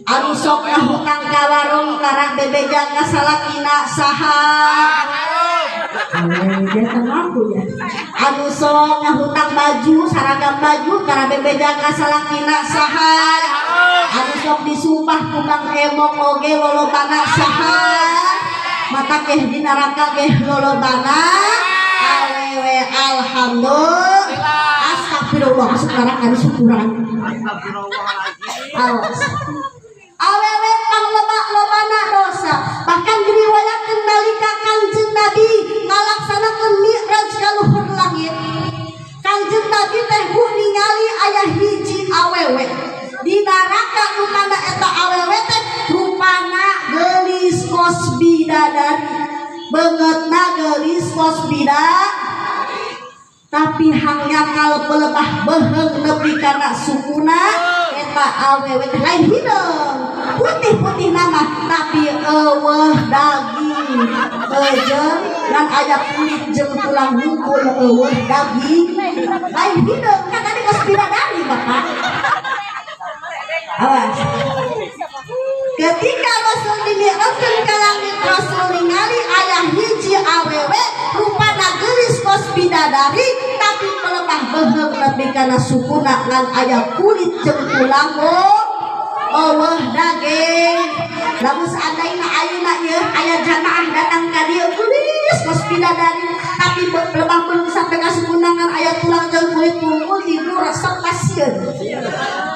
anu sok ngahutang ka warung karang bebeja kasalakina saha dia aku ya anu sok ngahutang baju saragam baju karang bebeja kasalakina saha anu sok disumpah ku Bang Emok oge lolobana saha mata keh di neraka keh lolobana awewe alhamdulillah astagfirullah masuk neraka di syukuran awas awewe pangloba-lobana dosa bahkan diriwayatkeun nalika Kangjeng Nabi ngalaksanakeun mi'raj ka luhur langit Kangjeng Nabi teh bu ningali aya hiji awewe di neraka rupana eta awewe teh rupana geulis kos bidadari beungeutna geulis kos bidadari tapi hangnya kalau pelebah beheung nepi kana sukuna eta awewe teh lain hideung putih-putih nama tapi eueuh daging jeung ngan aya kulit jeung tulang hungkul eueuh daging lain hideung kan tadi kos bidadari Bapak awas ketika Rasul dimi'rajkeun ka langit Rasul ningali aya hiji awewe rupana geulis kos bidadari tapi pelebah beheung nepi kana sukuna ngan aya kulit jeung tulang eueuh daging lamun seandainya ayeuna ieu aya jamaah datang ka dieu geulis kos bidadari tapi pelebah belum sampai ka sukuna ngan aya tulang jeung kulit tungkul ibu resep pasieun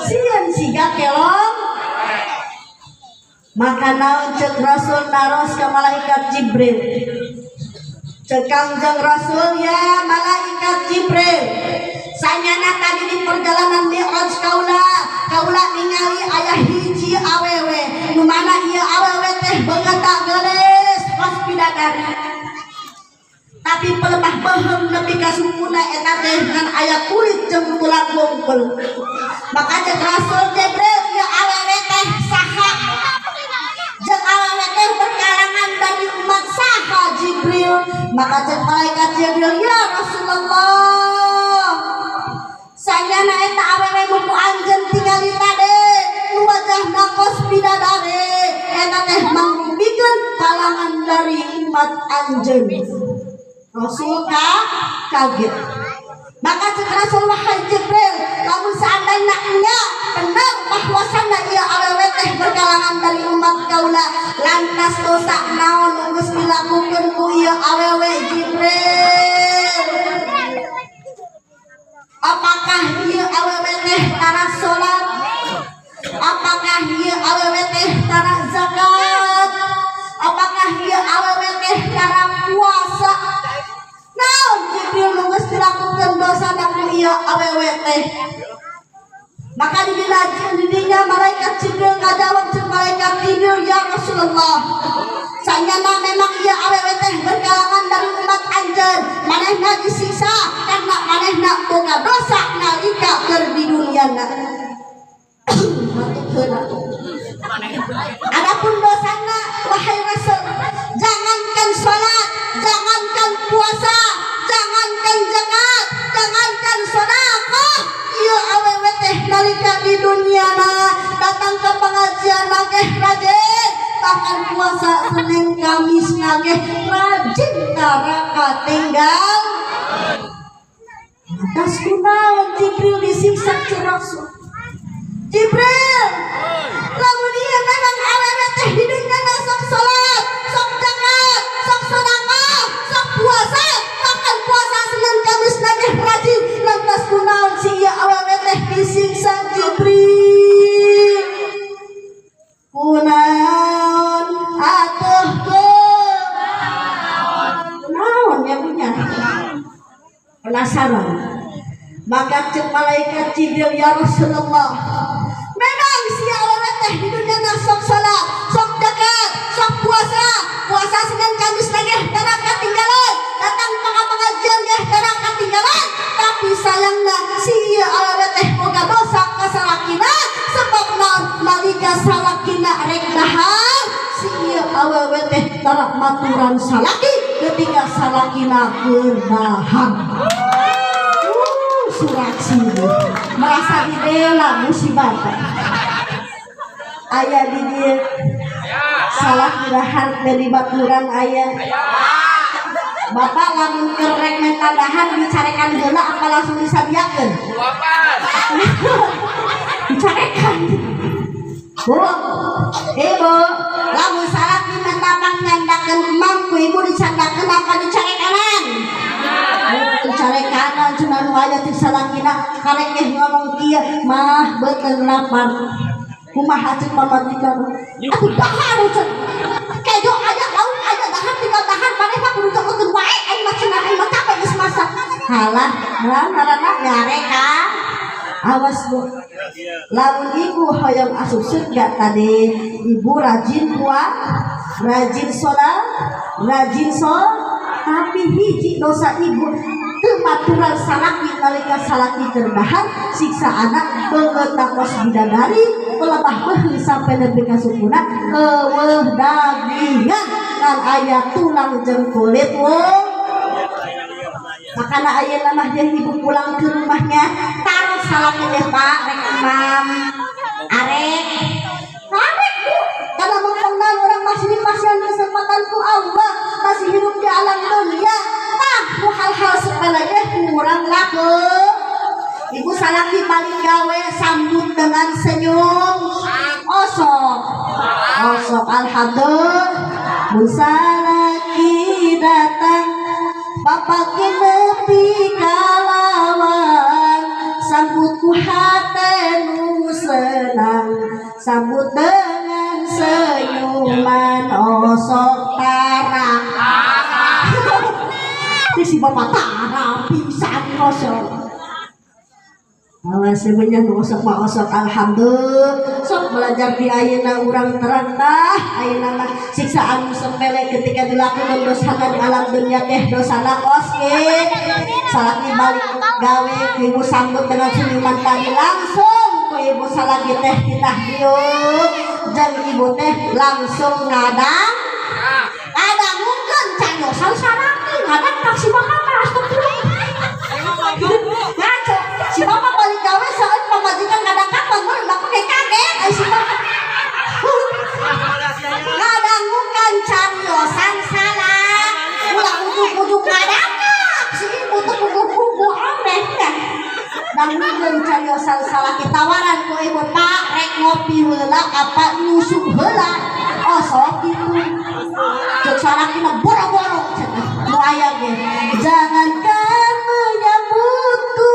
sieun siga kelong maka naon cek Rasul naros ke malaikat Jibril cek Kangjeng Rasul ya malaikat Jibril sanyana tadi di perjalanan mi'raj kaula ningali aya hiji awewe nu mana ieu awewe teh beungeutna geulis kos bidadari tapi pelebah beheung nepi ka sukuna eta teh ngan aya kulit jeung tulang bungkul maka cek Rasul Jibril ya awewe teh saha jeung awewe teh berkalangan dari umat saha Jibril maka cek malaikat Jibril ya Rasulullah sanyana eta awewe muku anjeun tingali tade nu wajahna kos bidadari eta teh mangrupikeun kalangan dari umat anjeun Rasul kaget maka cek Rasul wahai Jibril lamun seandainya nya benar bahwasanna ieu awewe teh berkalangan dari umat kaula lantas dosa naon nu geus dilakukeun ku ieu awewe Jibril apakah ieu awewe teh tara salat apakah ieu awewe teh tara zakat apakah ieu awewe teh tara puasa naon Jibril nu geus dilakukeun dosa ku ieu awewe teh maka didinya malaikat Jibril ngajawab jeung malaikat Jibril ya Rasulullah sanyana memang ieu awewe teh berkalangan dari umat anjeun manehna disiksa karena manehna boga dosa nalika keur di duniana adapun dosana wahai Rasul jangankan salat jangankan puasa jangankan zakat jangankan sedekah ieu awewe teh nalika di duniana datang ke pengajian nageh rajin bahkan puasa Senin Kamis nageh rajin taraka tinggal atas kunaon Jibril disiksa ku Rasul Jibril lamun ieu memang awewe teh di dunia sok salat disiksa Jibril kunaon atuh naon ya punya penasaran maka cek malaikat Jibril ya Rasulullah memang si awalnya teh di dunia sok salat sok zakat sok puasa Senin Kamis lagi karena ketinggalan datang pengajian deh karena ketinggalan tapi sayangnya si awalnya teh boga dosa kasalakina sebab nalika salakina rek dahar si awewe teh tarak maturan salaki ketika salakina berdahar suraksi merasa dibela musibah ayah di dia salah dahar dari baturan ayah bapak lamun kerek mental dahar dicarekan heula apa langsung disadiakeun dicarekan bu ibu lamun salah di mentapang nyandakeun emam ku ibu dicandakeun apa dicarekanan dicarekanan cuma nu aya ti salakina karek teh ngomong kieu mah beuteung lapar kumaha ceuk pamajikan atuh dahar ceuk kejo aya lauk aya dahar tinggal dahar maneh mah kudu jogekeun wae aing mah cenah aing mah capek geus masak halah ngaranna gareka awas bu lamun ibu hoyong asup surga tadi ibu rajin puasa rajin sholat rajin tapi hiji dosa ibu kematuran salaki nalika salaki terbahan siksa anak pengetakos bidadari pelebah behli sampai nepi ka sukuna eueuh dagingan kan aya tulang jeung kulit wong makana ayeuna mah jeung ibu pulang ke rumahnya taruh salaki teh Pak rek imam arek bu karena mengenal orang masih dikasih kesempatan ku Allah masih hidup di alam dunia hal-hal sepele kurang laku ibu salaki balik gawe sambut dengan senyum osok alhamdulillah musalaki datang bapak nepi kalawan sambutku hati nu senang sambut dengan senyuman osok tarang si bapak tarang pisan osok awas sebenarnya osok mah osok alhamdulillah sok belajar di ayeuna urang terang tah ayeuna mah siksaan sepele ketika dilakukan dosa di alam dunia teh dosana kos salaki balik gawe ibu sambut dengan senyuman tadi langsung ku ibu salaki teh ditah diuk jeung ibu teh langsung ngadang mungkin canyosan salaki ngadang tak si bapak ngaco si bapak balik gawe saat pemajikan ngadang kapan baru bapak kaget si bapak ngadang mungkin canyosan salah ulah ujung-ujung ngadang si ibu tuh kubu-kubu aneh kan dan mungkin canyosan salah tawaran ku ibu Pak rek ngopi heula apa nyusup heula sok gitu cek salakina boro-boro nu aya ge jangankan menyambutku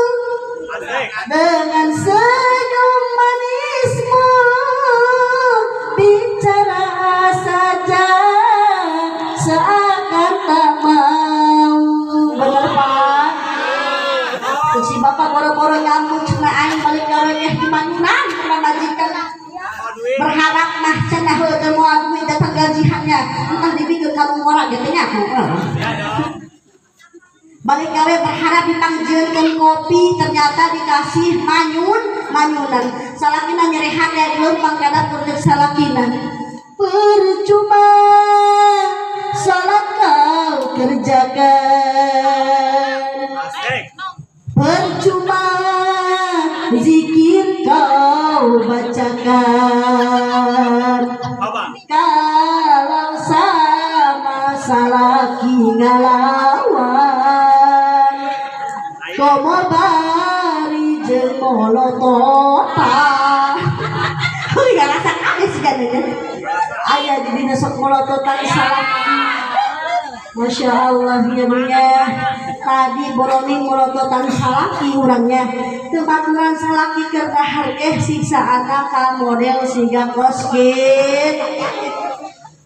dengan senyum manismu bicara saja seakan tak mau bener Pak terus si bapak boro-boro nyambut cuma aing balik gawe di Manyunan sama majikan berharap mah cenah heuh moal duit datang gajiannya entah dipikir kamu ngora gitu nya balik gawe berharap dipanggilkeun kopi ternyata dikasih manyunan salakina nyerehan dari leumpang kana purdeuk salakina percuma salat kau kerjakan percuma zikir kau bacakan kalau sama salaki ngalawan komo bari jeung molotota gak rasa kabeh sih kan aya di dina sok molototan salaki Masya Allah ya punya tadi boroning morototan salaki urangnya tempat salaki kerta harga siksa anak model siga koskin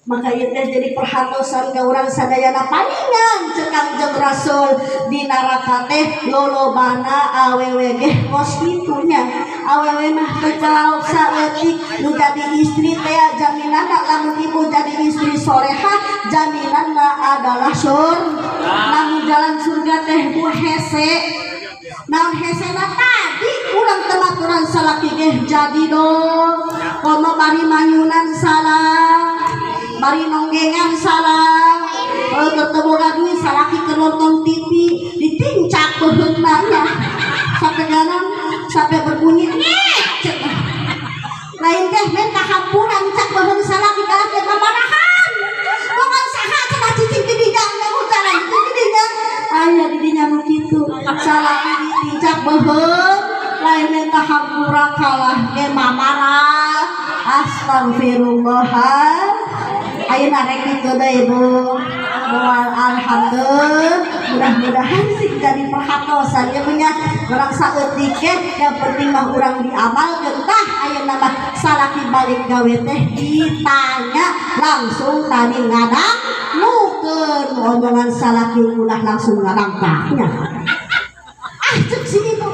maka itu jadi perhatosan ke orang sadayana palingan cekang jeung Rasul di neraka teh lolobana awewe ge kos kitunya awewe mah kecau saeutik nu jadi istri teh jaminanna lamun ibu jadi istri soleha jaminanna adalah surga lamun jalan surga teh ku hese naon hese mah tadi urang temat urang salaki ge jadi dong komo bari mayunan salah bari nonggengan salah ketemu lagi salaki ke nonton TV ditincak beheunana sampai ganan sampai berbunyi lain teh men kahampuran cak beheun salaki kalah teh mamarahan pokon saha cenah cicing di bidang nu jalan di bidang aya di dinya nu kitu salaki ditincak beheun lain men kahampuran kalah ge mamarah astagfirullah. Ayeuna rek kitu deui Bu. Alhamdulillah, mudah-mudahan sih jadi perhatosan ya punya orang saeutik yang penting mah urang diamalkeun tah ayeuna mah salaki balik gawe teh ditanya langsung tadi ngadang nukeun omongan salaki ulah langsung ngadang tanya. Cek situ.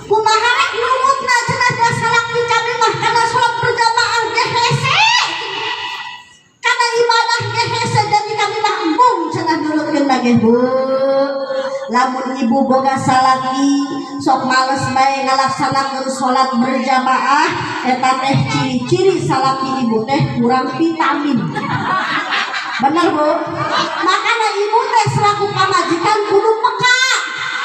Kumaha rek nurutna cenah da salaki cabe mah kana salat berjamaah ge hese. Ibadah gehese jadi kami mambung cenah nurutkeun lagi Bu lamun ibu boga salaki sok males bae ngalaksanakeun salat berjamaah eta teh ciri-ciri salaki ibu teh kurang vitamin bener Bu makana ibu teh selaku pamajikan kudu peka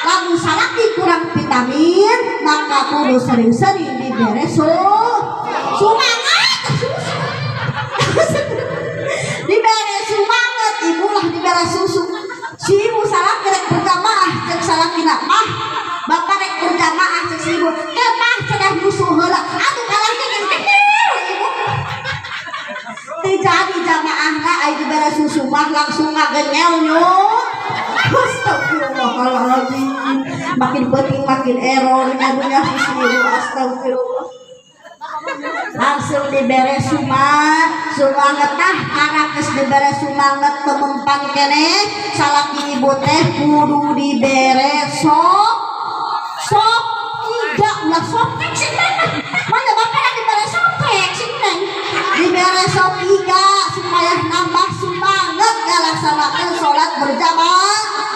lamun salaki kurang vitamin maka kudu sering-sering dibere sumangat dibere sumanget ibu lah dibere susu si ibu salah kerek berjamaah cek salah kina mah bapak rek berjamaah cek si ibu kemah cenah musuh heula aduh kalah jeung ibu teu jadi jamaahna ai dibere susu mah langsung ngagenyel nyu astagfirullahaladzim makin penting makin error nya susu astagfirullah langsung dibere sumanget tah karena geus dibere sumanget temempan kene salaki ibu teh kudu dibere sop iga ulah sopek sih mana bapak dibere sopek sih dibere sop iga supaya nambah sumanget ngalaksanakeun salat berjamaah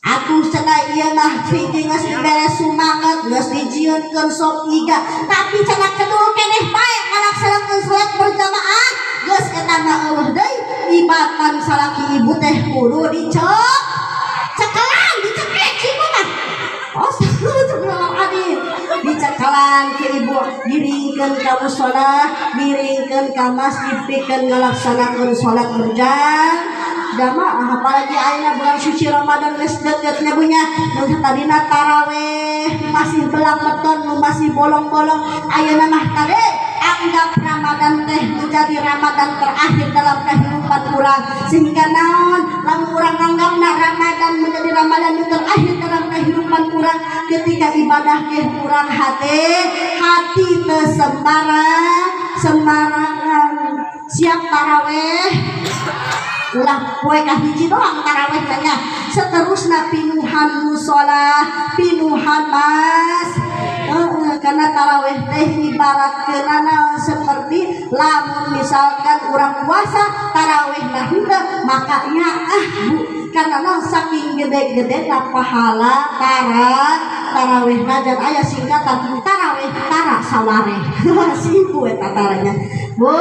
atuh cenah ieu mah hiji geus dibere sumanget geus dijieunkeun sop iga tapi cenah kedul keneh bae ngalaksanakeun salat berjamaah geus eta mah eueuh deui ibatan salaki ibu teh kudu cekelan dicekek ibu mah astagfirullahaladzim dicekalan ke ibu diringkeun ka mushola diringkeun ka masjid pikeun ngalaksanakeun salat berjamaah jamaah apalagi ayeuna bulan suci Ramadan geus deukeutnya punya nu tadina tarawih masih belang beton nu masih bolong-bolong ayeuna mah tade anggap Ramadan teh menjadi Ramadan terakhir dalam kehidupan urang sehingga naon lamun urang nganggapna Ramadan menjadi Ramadan terakhir dalam kehidupan urang ketika ibadah ge urang hati teu sembarangan siap tarawih ulah poe kahiji doang tarawih nya seterusna pinuhan mushola pinuhan mas karena tarawih teh ibaratkeunana seperti lamun misalkan urang puasa tarawih nah henteu maka nya Bu karena saking gede-gede pahala tarawihna dan aya singkatan tarawih tara sawareh sibu eta taranya Bu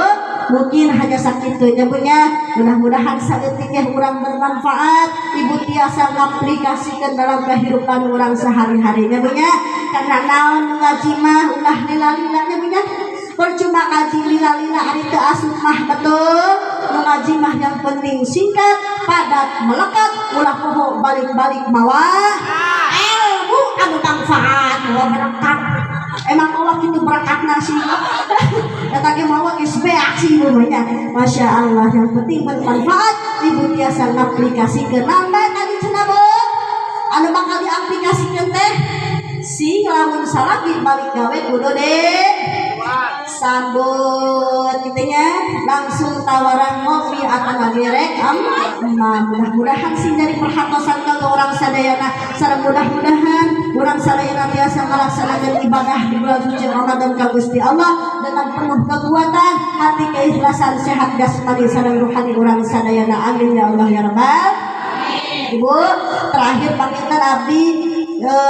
mungkin hanya sakit itu punya mudah-mudahan saeutik urang bermanfaat ibu tiasa ngaplikasikan dalam kehidupan urang sehari-harinya punya karena naon ngaji mah ulah lila-lilanya punya percuma ngaji lila-lila ari teu asup mah betul ngaji mah yang penting singkat padat melekat ulah poho balik-balik mawa ilmu anu manfaat wa berkat emang Allah kitu berkat nasi eta Eta ge mawa geus beak si ibu nya. Masya Allah, yang penting bermanfaat. Ibu tiasa ngaplikasikeun nambah tadi cenah beuk. Anu bakal diaplikasikeun teh si lamun salaki balik gawe kudu sambut gitunya, langsung tawaran ngopi atau ngerek mudah-mudahan sih dari perhatosan ke orang sadayana sareng mudah-mudahan orang sadayana biasa melaksanakan ibadah di bulan suci Ramadan ka Gusti Allah dengan penuh kekuatan hati keikhlasan sehat jasmani sareng rohani orang sadayana. Amin ya Allah ya Rabbal. Ibu terakhir pangitan abdi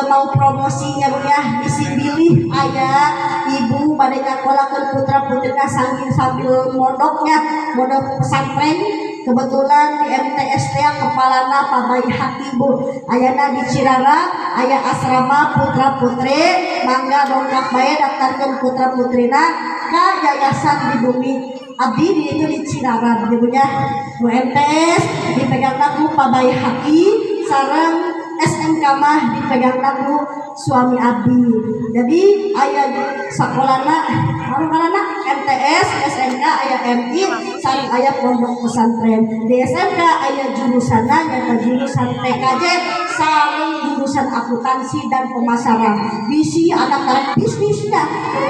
mau promosinya ya bisi bilih ayah ibu pada nyakolakeun putra putrina sambil mondok pesantren. Kebetulan di MTS teh kepalana Pabai Hati Bu ayana di Cirara aya asrama putra putri mangga dongkap bae daftarkeun putra putrina ka yayasan di bumi abdi di itu di Cirara ibunya. Bu MTS dipegang ku Pabai Hati sareng SMK mah dipegang ku suami abdi. Jadi aya sakolana karena MTS, SMK aya MI sareng aya pondok pesantren. Di SMK aya jurusanna nyata jurusan TKJ sareng jurusan akuntansi dan pemasaran. Bisi anak karek bisnisnya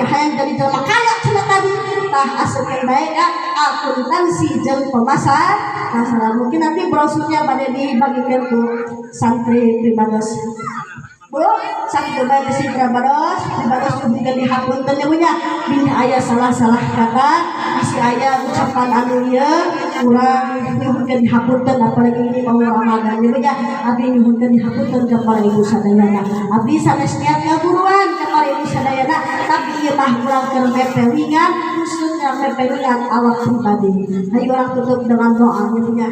hayang jadi jelema kaya cenah tadi. Tah asukeun bae ka akuntansi jeung pemasaran. Mungkin nanti brosurnya pada dibagikeun ku santri pribados. Bu, sakit coba di sini pribados juga dihapunten ya punya. Bini ayah salah-salah kata, isi ayah ucapan anu ieu urang nyuhunkeun dihapunten apalagi ini mau Ramadan ya punya. Abdi nyuhunkeun dihapunten ka para ibu sadayana. Abdi sanes niat ngaburuan ka para ibu sadayana, tapi ieu mah urang keur mepelingan, khususnya mepelingan awak pribadi. Hayu urang tutup dengan doa ya punya.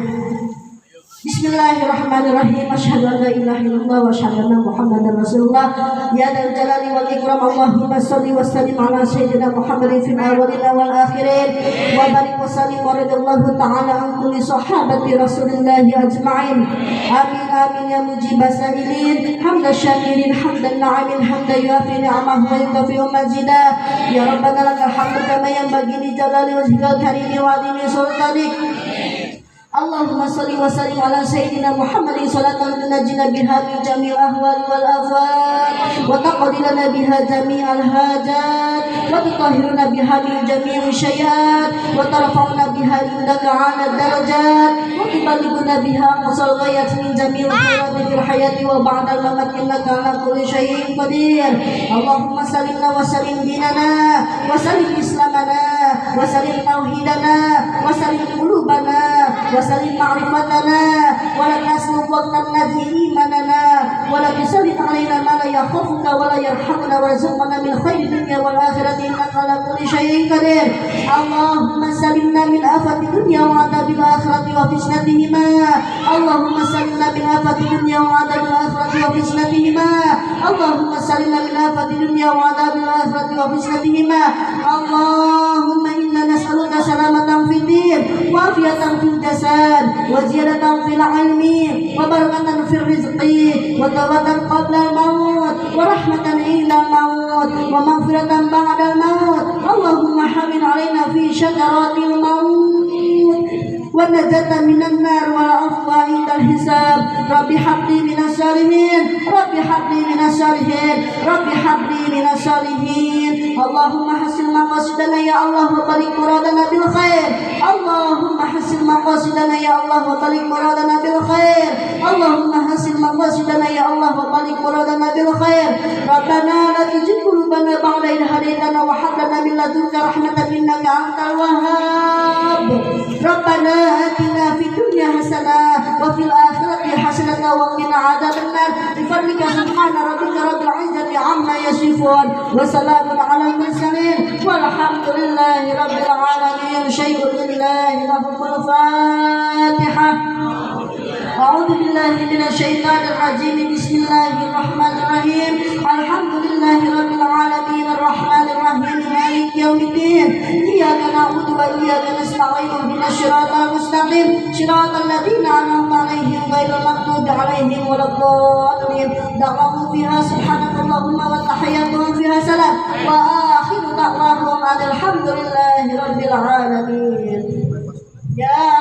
Bismillahirrahmanirrahim. Asyhadu an la ilaha illallah wa asyhadu anna Muhammadar Rasulullah. Ya dzal jalali wal ikram. Allahumma shalli wa sallim ala sayyidina Muhammadin fil awwalin wal akhirin. Wa barik wa sallim wa radallahu ta'ala an kulli sahabati Rasulillah ajma'in. Amin amin ya mujibas sa'ilin. Hamdan syakirin hamdan na'imin hamdan yuafi ni'amahu wa yukafi majidah. Ya Rabbana lakal hamdu kama yanbaghi li jalali wajhikal karimi wa 'azimi sultanik. Allahumma salli wa sallim ala sayyidina Muhammadin salatan tunajjina biha min jami'il ahwali wal afat wa taqdi lana biha jami'al hajat wa tutahhiruna biha min jami'i syayat wa tarfa'una biha indaka 'ala darajat wa tuballighuna biha qasal ghayat min jami'il khairati fil hayati wa ba'dal mamat innaka 'ala kulli syai'in qadir. Allahumma sallimna wa sallim dinana wa sallim islamana wa sallim tauhidana wa sallim qulubana wasallim ma'rifatana wala tasluq waqtan najhi imanana wala tusallit alaina ma la yakhafuka wala yarhamuna warzuqna min khairid dunya wal akhirati innaka ala kulli syai'in qadir. Allahumma sallimna min afati dunya wa adabil akhirati wa fitnatihima. Allahumma sallimna min afati dunya wa adabil akhirati wa fitnatihima. Allahumma sallimna min afati dunya wa adabil akhirati wa fitnatihima. Allahumma inna nas'aluka salamatan fid din wa afiyatan fil jasad wa ziyadatan fil ilmi wa barakatan fil rizqi wa tawbatan qabla al-maut wa rahmatan ila al-maut wa maghfiratan ba'da al-maut. Allahumma hamil alaina fi syakaratil maut wa najatan minan nar wal afwa indal hisab. Rabbi habli minas salihin Rabbi habli minas salihin Rabbi habli minas salihin. Allahumma hasil maqasidana ya Allah wa balik muradana bil khair. Allahumma hasil maqasidana ya Allah wa balik muradana bil khair. Allahumma hasil maqasidana ya Allah wa balik muradana bil khair. Rabbana la tuzigh qulubana ba'da idh hadaytana wa hab lana min ladunka rahmatan innaka antal wahhab. Rabbana atina fid dunya hasanah wa fil akhirati hasanah wa qina adzabannar. Bi fadlika subhana rabbika rabbil izzati amma yasifun wa salamun alal mursalin walhamdulillahi rabbil alamin. Syai'un lillahi lahumul fatihah. A'udzu billahi minasy syaithanir rajim. Bismillahirrahmanirrahim. Alhamdulillahi rabbil alamin arrahmanir rahim maliki yaumiddin. Iyyaka na'budu wa iyyaka nasta'in. Ihdinas siratal mustaqim siratal ladzina an'amta 'alaihim ghairil maghdubi 'alaihim waladdallin. Da'awahum fiha subhanakallahumma wa tahiyyatuhum fiha salam wa akhiru da'wahum alhamdulillahi rabbil alamin. Ya